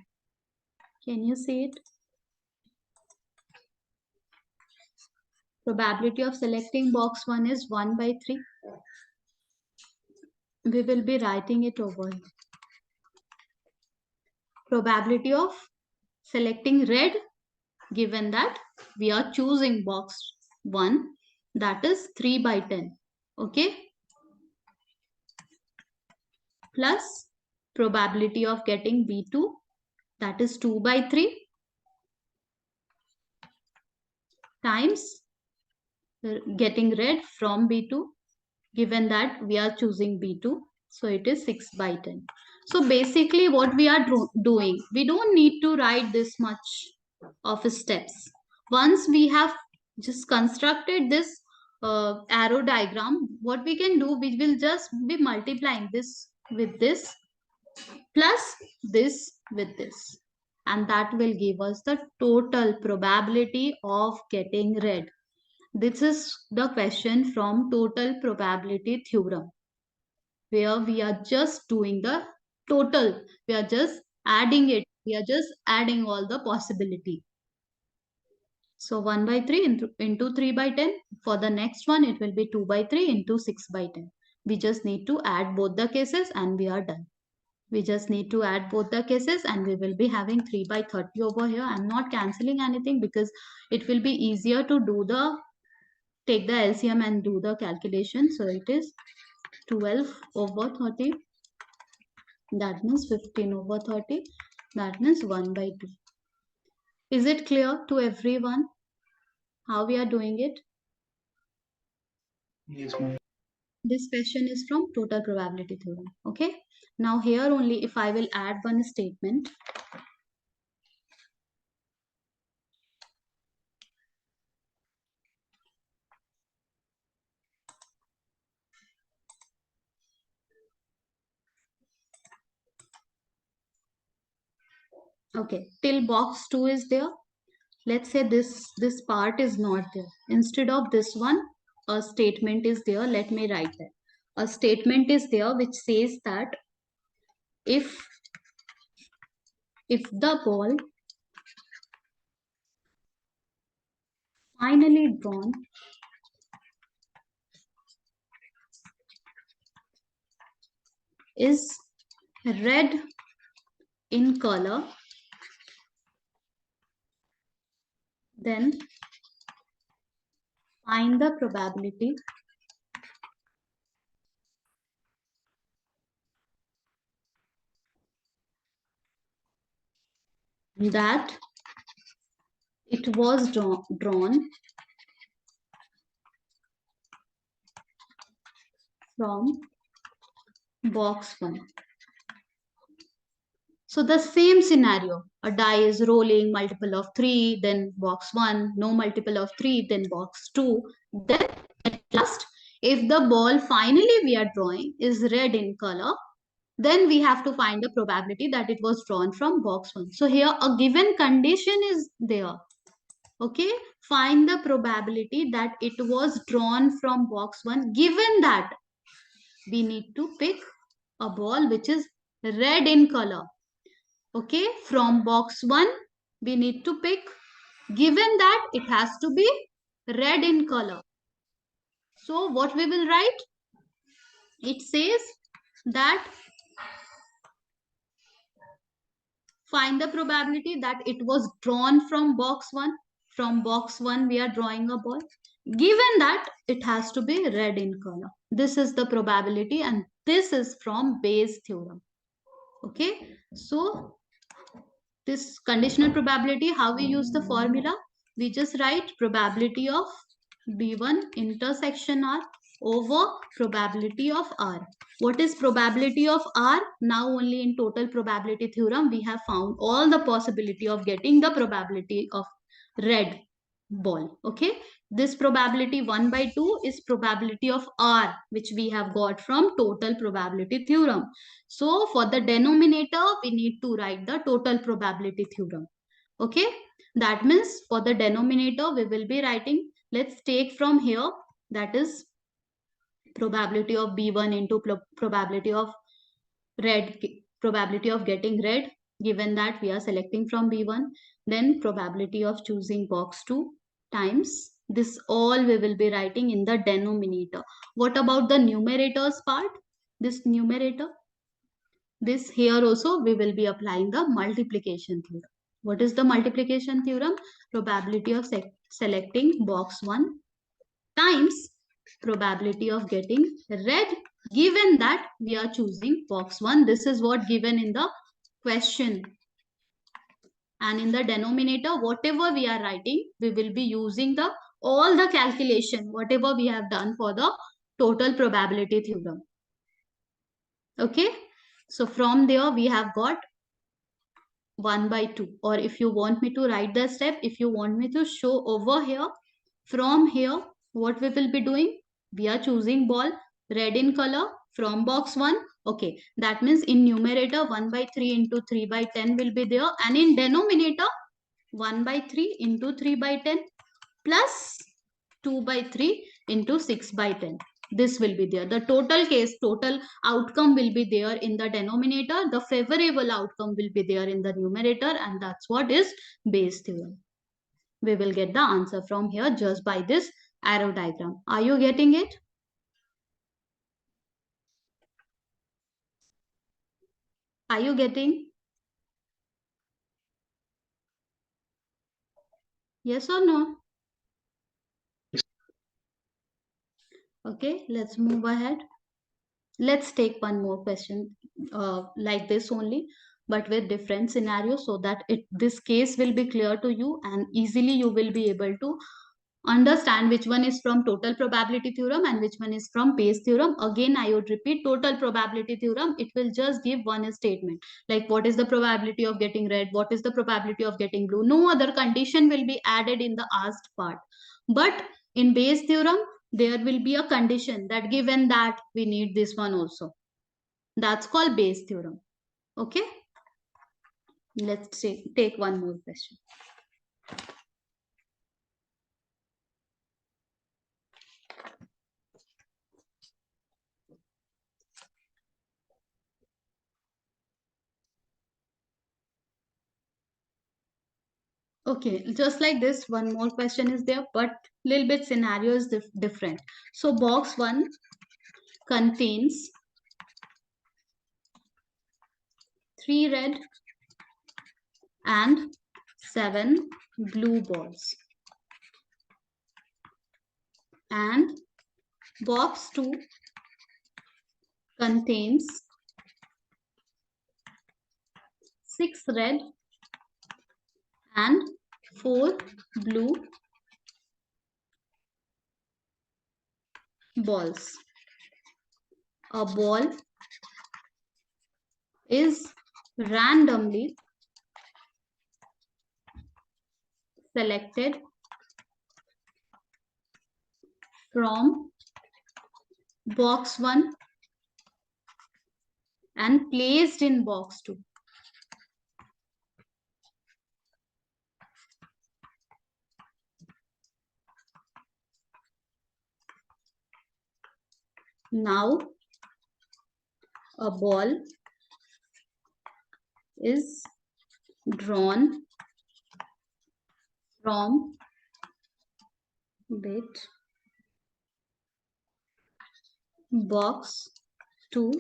Can you see it? Probability of selecting box 1 is 1 by 3. We will be writing it over here. Probability of selecting red, given that we are choosing box 1, that is 3 by 10. Okay. Plus probability of getting B2, that is 2 by 3 times getting red from B2, given that we are choosing B2. So it is 6 by 10. So basically what we are doing, we don't need to write this much of steps. Once we have just constructed this arrow diagram, what we can do, we will just be multiplying this with this plus this with this. And that will give us the total probability of getting red. This is the question from total probability theorem, where we are just doing the total. We are just adding it. We are just adding all the possibility. So 1 by 3 into 3 by 10. For the next one, it will be 2 by 3 into 6 by 10. We just need to add both the cases and we are done. We just need to add both the cases and we will be having 3 by 30 over here. I'm not cancelling anything because it will be easier to do take the LCM and do the calculation. So it is 12 over 30. That means 15 over 30. That means 1 by 2. Is it clear to everyone how we are doing it? Yes, ma'am. This question is from total probability theorem. Okay. Now here only, if I will add one statement. Okay. Till box 2 is there. Let's say this part is not there. Instead of this one, a statement is there. Let me write that. A statement is there which says that if the ball finally drawn is red in color, then find the probability that it was drawn from box 1. So the same scenario, a die is rolling multiple of 3, then box 1, no multiple of 3, then box 2. Then at last, if the ball finally we are drawing is red in color, then we have to find the probability that it was drawn from box 1. So here a given condition is there. Okay, find the probability that it was drawn from box 1, given that we need to pick a ball which is red in color. Okay, from box 1 we need to pick, given that it has to be red in color. So what we will write? It says that find the probability that it was drawn from box 1. From box 1 we are drawing a ball, given that it has to be red in color. This is the probability and this is from Bayes theorem. Okay, so this conditional probability, how we use the formula? We just write probability of B1 intersection R over probability of R. What is probability of R? Now only in total probability theorem we have found all the possibility of getting the probability of red ball. Okay, this probability 1 by 2 is probability of R, which we have got from total probability theorem. So for the denominator we need to write the total probability theorem. Okay, that means for the denominator we will be writing, let's take from here, that is probability of B1 into probability of red, probability of getting red, given that we are selecting from B1, then probability of choosing box 2 times this, all we will be writing in the denominator. What about the numerators part? This numerator, this here also we will be applying the multiplication theorem. What is the multiplication theorem? Probability of selecting box 1 times probability of getting red, given that we are choosing box 1. This is what given in the question. And in the denominator, whatever we are writing, we will be using the all the calculation, whatever we have done for the total probability theorem. Okay, so from there we have got 1 by 2, or if you want me to write the step, if you want me to show over here, from here what we will be doing, we are choosing ball red in color from box 1. Okay, that means in numerator 1 by 3 into 3 by 10 will be there, and in denominator 1 by 3 into 3 by 10 plus 2 by 3 into 6 by 10. This will be there. The total case, total outcome will be there in the denominator. The favorable outcome will be there in the numerator, and that's what is Bayes theorem. We will get the answer from here just by this arrow diagram. Are you getting it? Are you getting? Yes or no? Okay, let's move ahead. Let's take one more question like this only, but with different scenarios, so that this case will be clear to you and easily you will be able to understand which one is from total probability theorem and which one is from Bayes theorem. Again, I would repeat, total probability theorem, it will just give one statement, like what is the probability of getting red, what is the probability of getting blue. No other condition will be added in the asked part. But in Bayes theorem, there will be a condition that given that we need this one also. That's called Bayes theorem. Okay, let's take one more question. Okay, just like this, one more question is there, but little bit scenario is different. So box 1 contains 3 red and 7 blue balls. And box 2 contains 6 red and 4 blue balls. a ball is randomly selected from box 1 and placed in box 2. Now a ball is drawn from bit box 2.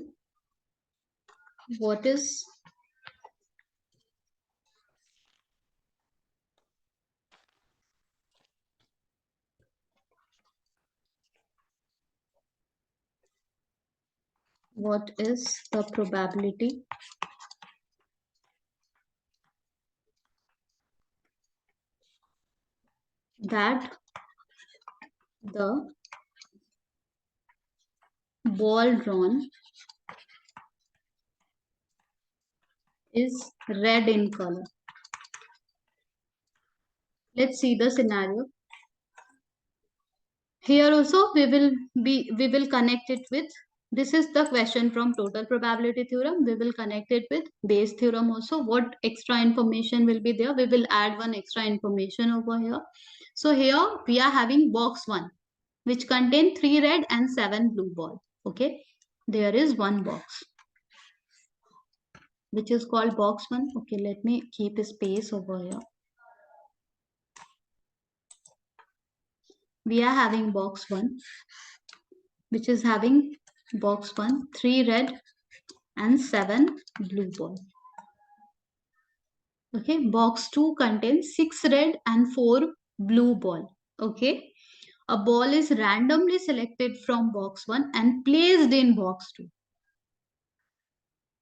What is the probability that the ball drawn is red in color? Let's see the scenario. Here also we will connect it with, this is the question from total probability theorem. We will connect it with Bayes theorem also. What extra information will be there? We will add one extra information over here. So here we are having box 1, which contain 3 red and 7 blue ball. Okay, there is one box which is called box 1. Okay, let me keep a space over here. We are having box 1, which is having box 1, 3 red and 7 blue ball. Okay, box 2 contains 6 red and 4 blue ball. Okay, a ball is randomly selected from box 1 and placed in box 2.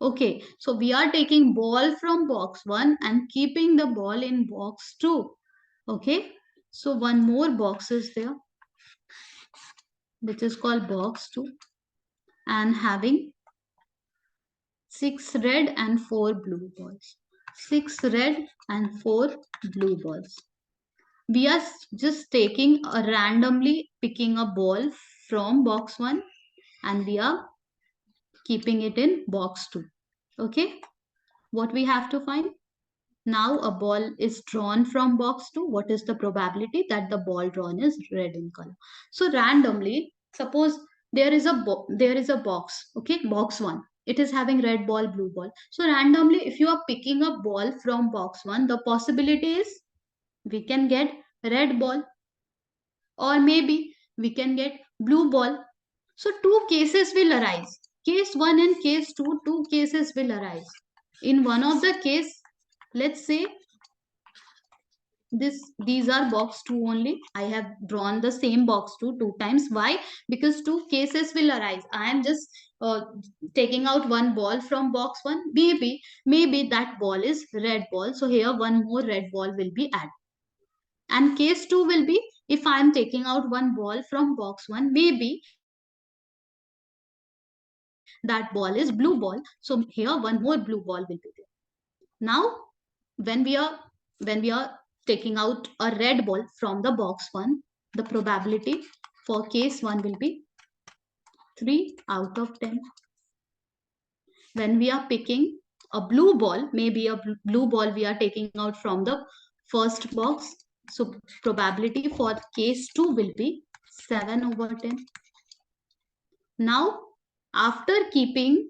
Okay, so we are taking ball from box 1 and keeping the ball in box 2. Okay, so one more box is there, which is called box 2 and having 6 red and 4 blue balls. 6 red and 4 blue balls. We are just taking a randomly picking a ball from box 1 and we are keeping it in box 2. Okay, what we have to find? Now a ball is drawn from box 2. What is the probability that the ball drawn is red in color? So randomly, suppose there is a box, okay, box 1. It is having red ball, blue ball. So randomly, if you are picking a ball from box 1, the possibility is we can get red ball or maybe we can get blue ball. So two cases will arise. Case 1 and case 2, two cases will arise. In one of the case, let's say these are box 2 only. I have drawn the same box 2 times. Why? Because two cases will arise. I am just taking out one ball from box 1. Maybe that ball is red ball. So here one more red ball will be added. And case 2 will be, if I am taking out one ball from box 1, maybe that ball is blue ball. So here one more blue ball will be there. Now, when we are taking out a red ball from the box 1, the probability for case 1 will be 3 out of 10. When we are picking a blue ball, maybe a blue ball we are taking out from the first box. So probability for case 2 will be 7 over 10. Now, after keeping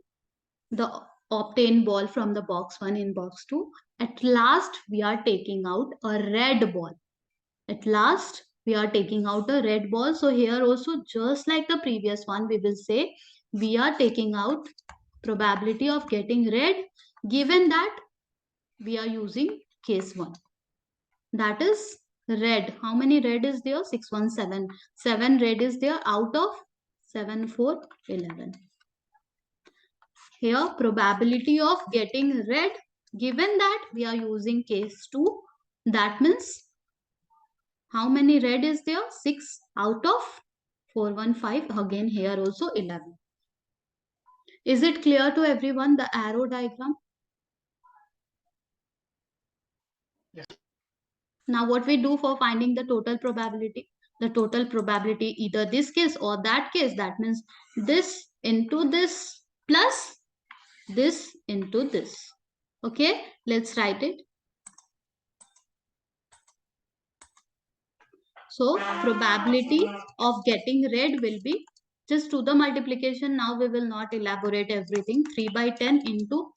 the obtained ball from the box 1 in box 2, at last we are taking out a red ball. At last we are taking out a red ball. So here also, just like the previous one, we will say we are taking out probability of getting red, given that we are using case 1. That is red. How many red is there? 6, 1, 7. 7 red is there out of 7, 4, 11. Here probability of getting red, given that we are using case 2, that means how many red is there? 6 out of 415. Again here also 11. Is it clear to everyone, the arrow diagram? Yes. Now what we do for finding the total probability? The total probability either this case or that case. That means this into this plus this into this. Okay, let's write it. So probability of getting red will be, just do the multiplication. Now we will not elaborate everything. 3 by 10 into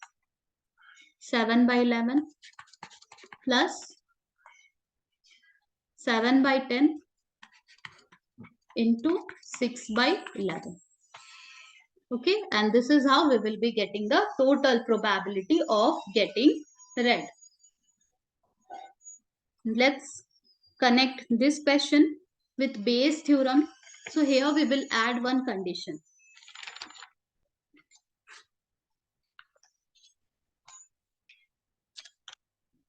7 by 11 plus 7 by 10 into 6 by 11. Okay, and this is how we will be getting the total probability of getting red. Let's connect this question with Bayes theorem. So here we will add one condition.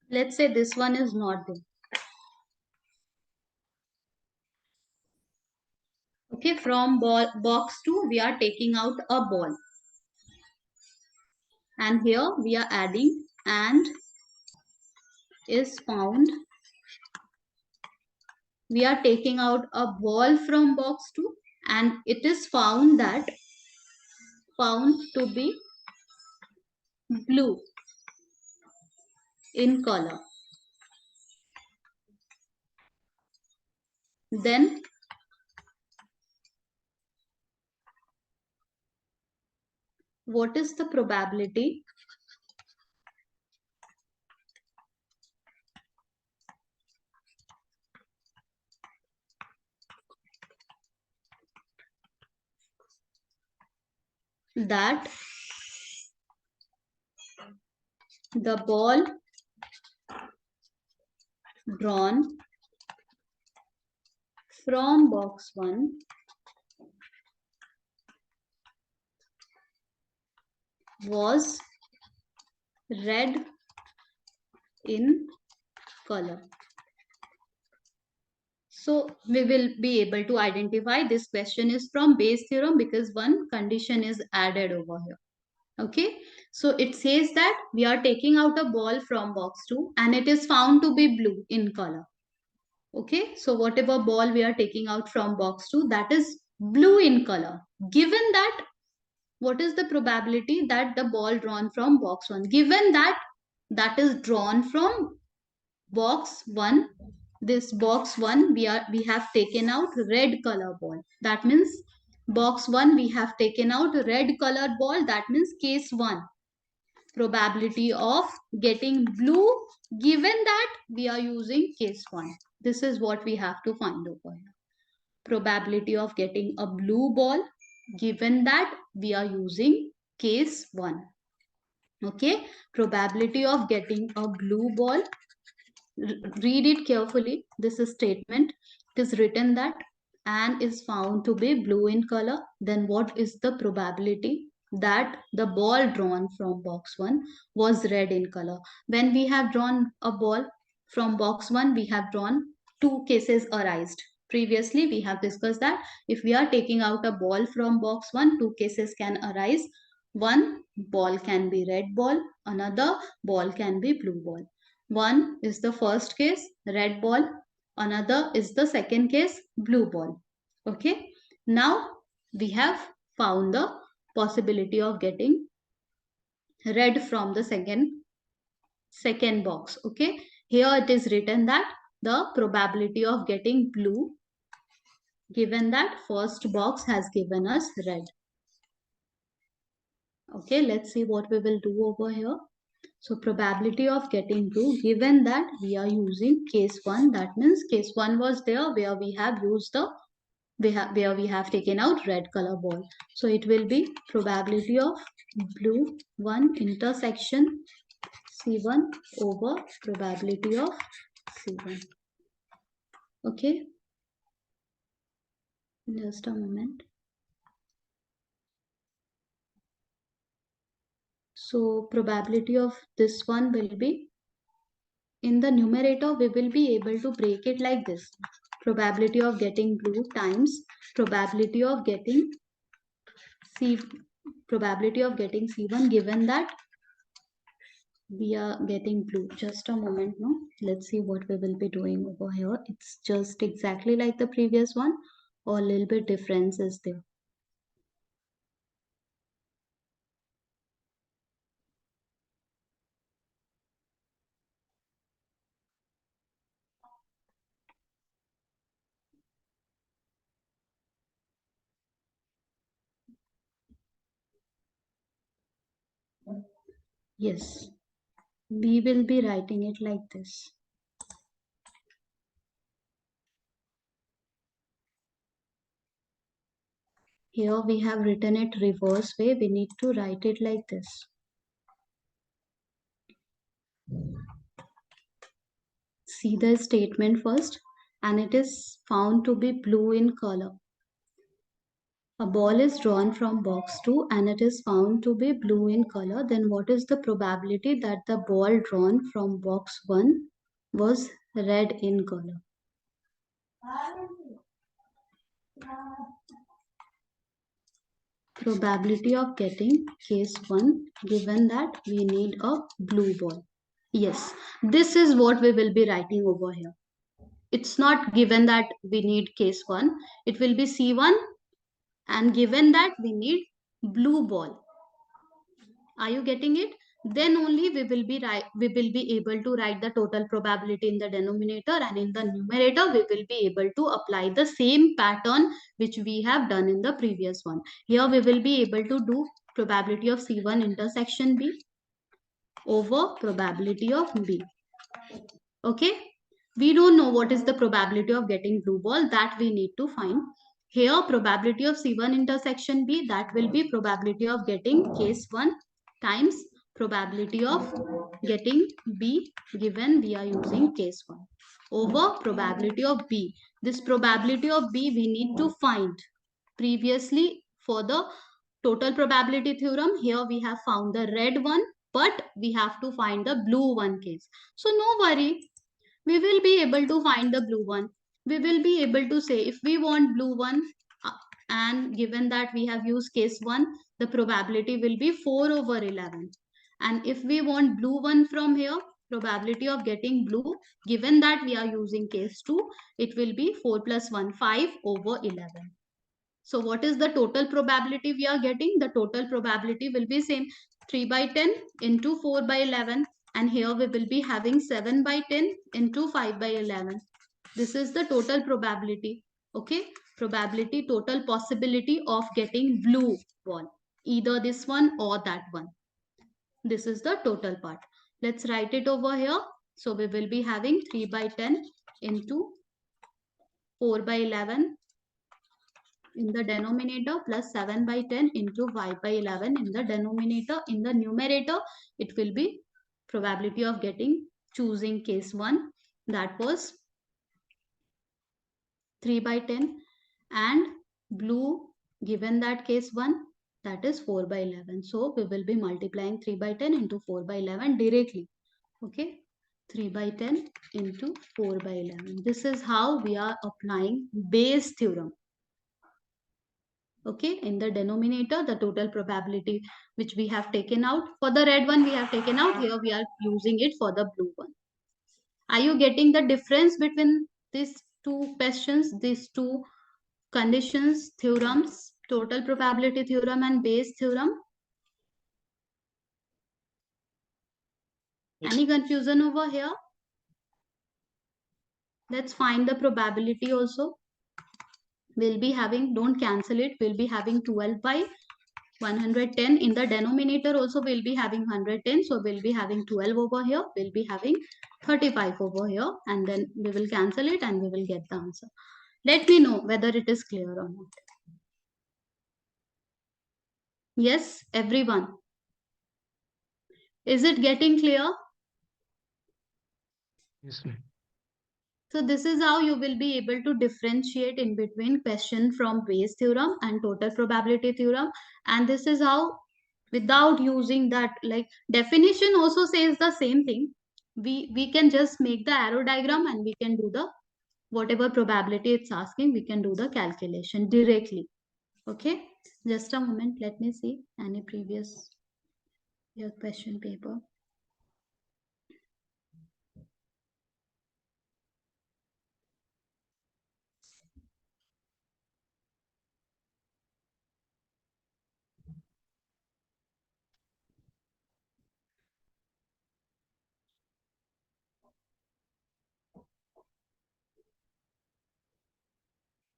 Let's say this one is not there. Okay, from box 2 we are taking out a ball. And here we are adding and is found. We are taking out a ball from box 2 and it is found to be blue in color. Then what is the probability that the ball drawn from box 1 was red in color? So we will be able to identify this question is from Bayes theorem because one condition is added over here. Okay, so it says that we are taking out a ball from box 2 and it is found to be blue in color. Okay, so whatever ball we are taking out from box 2, that is blue in color. Given that, what is the probability that the ball drawn from box 1? Given that that is drawn from box 1, this box 1 we have taken out red color ball. That means box 1 we have taken out red colored ball. That means case 1. Probability of getting blue, given that we are using case 1. This is what we have to find over here. Probability of getting a blue ball, given that we are using case 1. Okay, probability of getting a blue ball. Read it carefully. This is statement. It is written that and is found to be blue in color. Then what is the probability that the ball drawn from box 1 was red in color? When we have drawn a ball from box 1, we have drawn two cases arised. Previously, we have discussed that if we are taking out a ball from box 1, two cases can arise. One ball can be red ball, another ball can be blue ball. One is the first case, red ball. Another is the second case, blue ball. Okay. Now we have found the possibility of getting red from the second box. Okay. Here it is written that the probability of getting blue, given that first box has given us red. Okay. Let's see what we will do over here. So probability of getting blue, given that we are using case 1, that means case 1 was there where we have used the where we have taken out red color ball. So it will be probability of blue 1 intersection C1 over probability of C1. Okay, just a moment. So probability of this one will be, in the numerator we will be able to break it like this. Probability of getting blue times probability of getting probability of getting C1 given that we are getting blue. Just a moment, no? Let's see what we will be doing over here. It's just exactly like the previous one, or a little bit difference is there. Yes, we will be writing it like this. Here we have written it reverse way. We need to write it like this. See the statement first, and it is found to be blue in color. A ball is drawn from box 2 and it is found to be blue in color. Then what is the probability that the ball drawn from box 1 was red in color? Probability of getting case 1 given that we need a blue ball. Yes, this is what we will be writing over here. It's not given that we need case 1. It will be C1 and given that we need blue ball. Are you getting it? Then only we will be able to write the total probability in the denominator, and in the numerator we will be able to apply the same pattern which we have done in the previous one. Here we will be able to do probability of C1 intersection B over probability of B. Okay, we don't know what is the probability of getting blue ball, that we need to find. Here probability of C1 intersection B, that will be probability of getting case 1 times probability of getting B given we are using case 1 over probability of B. This probability of B we need to find. Previously for the total probability theorem, here we have found the red one, but we have to find the blue one case. So no worry, we will be able to find the blue one. We will be able to say if we want blue one, and given that we have used case 1, the probability will be 4 over 11. And if we want blue one from here, probability of getting blue, given that we are using case 2, it will be 4 plus 1, 5 over 11. So what is the total probability we are getting? The total probability will be same, 3 by 10 into 4 by 11. And here we will be having 7 by 10 into 5 by 11. This is the total probability. Okay. Probability, total possibility of getting blue ball. Either this one or that one. This is the total part. Let's write it over here. So we will be having 3 by 10 into 4 by 11 in the denominator plus 7 by 10 into 5 by 11 in the denominator. In the numerator, it will be probability of getting choosing case 1, that was 3 by 10, and blue given that case 1, that is 4 by 11. So we will be multiplying 3 by 10 into 4 by 11 directly. Okay, 3 by 10 into 4 by 11. This is how we are applying Bayes theorem. Okay, in the denominator, the total probability which we have taken out. For the red one we have taken out, here we are using it for the blue one. Are you getting the difference between these two questions, these two conditions, theorems, total probability theorem and Bayes theorem? Yes. Any confusion over here? Let's find the probability also. We'll be having, don't cancel it, we'll be having 12 by 110 in the denominator, also we'll be having 110, so we'll be having 12 over here, we'll be having 35 over here, and then we will cancel it and we will get the answer. Let me know whether it is clear or not. Yes, everyone, is it getting clear? Yes, ma'am. So this is how you will be able to differentiate in between question from Bayes theorem and total probability theorem. And this is how, without using that, like definition also says the same thing. We can just make the arrow diagram and we can do the whatever probability it's asking, we can do the calculation directly. Okay. Just a moment, let me see any previous year question paper.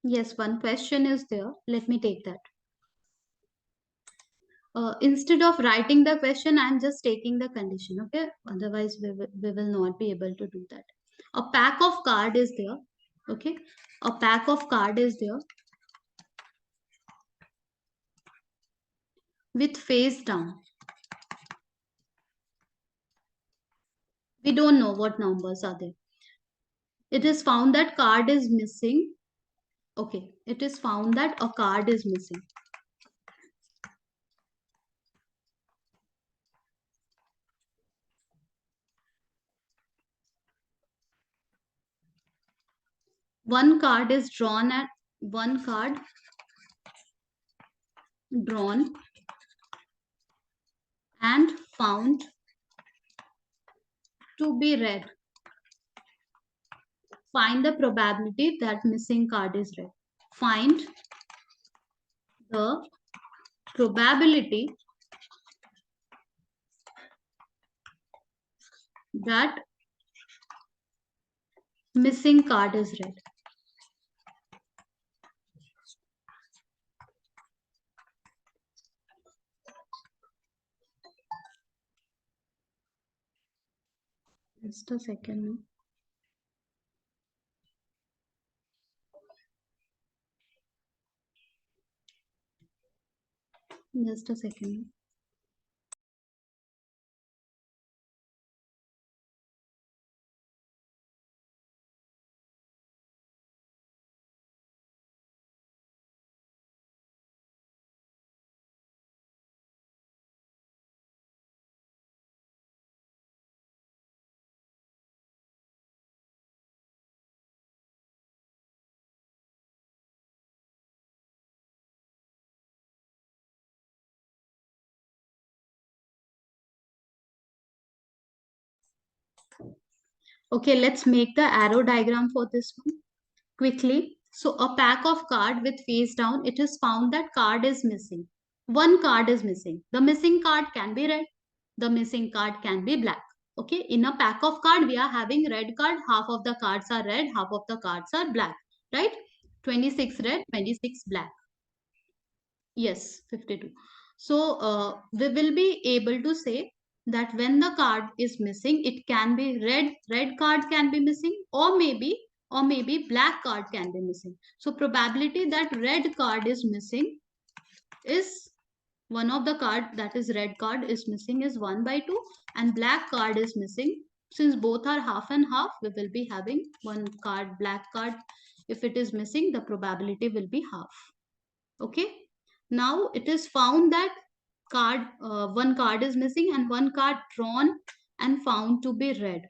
Yes, one question is there. Let me take that. Instead of writing the question, I'm just taking the condition, okay? Otherwise, we will not be able to do that. A pack of card is there, okay? A pack of card is there with face down. We don't know what numbers are there. It is found that card is missing. Okay, it is found that a card is missing. One card is drawn at one card drawn and found to be read. Find the probability that missing card is read. Find the probability that missing card is read. Just a second. Just a second. Okay, let's make the arrow diagram for this one quickly. So a pack of card with face down, it is found that card is missing. One card is missing. The missing card can be red. The missing card can be black. Okay, in a pack of card, we are having red card. Half of the cards are red, half of the cards are black. Right? 26 red, 26 black. Yes, 52. So we will be able to say that when the card is missing, it can be red card can be missing, or maybe black card can be missing. So probability that red card is missing is one of the card, that is red card is missing, is 1 by 2, and black card is missing. Since both are half and half, we will be having one card, black card. If it is missing, the probability will be half. Okay, now it is found that one card is missing and one card drawn and found to be red.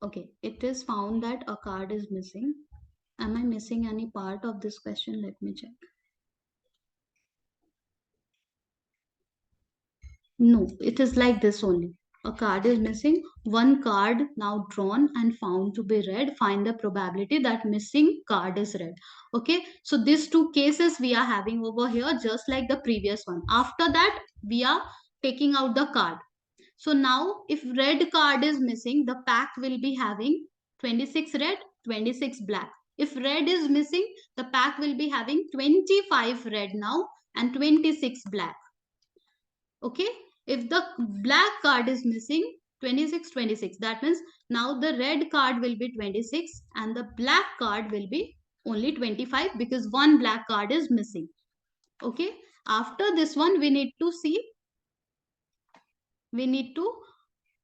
Okay, it is found that a card is missing. Am I missing any part of this question? Let me check. No, it is like this only. A card is missing, one card now drawn and found to be red. Find the probability that missing card is red. Okay, so these two cases we are having over here, just like the previous one. After that, we are taking out the card. So now if red card is missing, the pack will be having 26 red, 26 black. If red is missing, the pack will be having 25 red now and 26 black. Okay, if the black card is missing, 26 26, that means now the red card will be 26 and the black card will be only 25 because one black card is missing. Okay, after this one we need to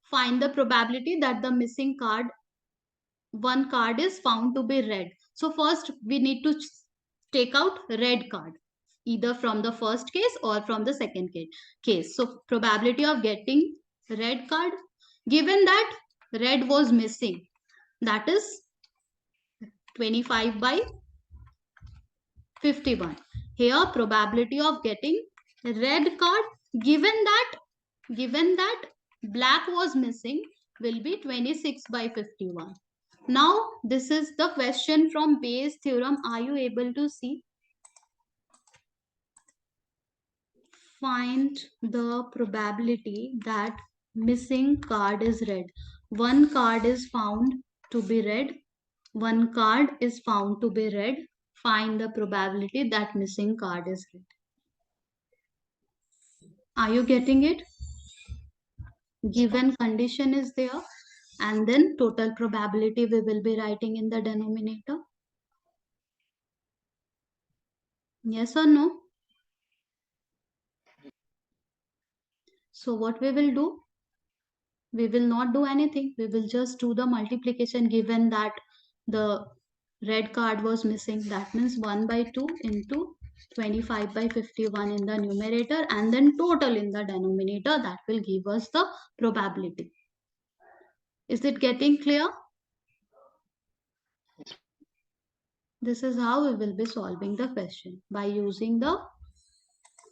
find the probability that the missing card, one card is found to be red. So first we need to take out red card, either from the first case or from the second case. So probability of getting red card, given that red was missing, that is 25 by 51. Here probability of getting red card, given that black was missing, will be 26 by 51. Now this is the question from Bayes theorem. Are you able to see? Find the probability that missing card is red. One card is found to be red. One card is found to be red. Find the probability that missing card is red. Are you getting it? Given condition is there, and then total probability we will be writing in the denominator. Yes or no? So what we will do? We will not do anything. We will just do the multiplication, given that the red card was missing. That means 1 by 2 into 25 by 51 in the numerator, and then total in the denominator. That will give us the probability. Is it getting clear? This is how we will be solving the question, by using the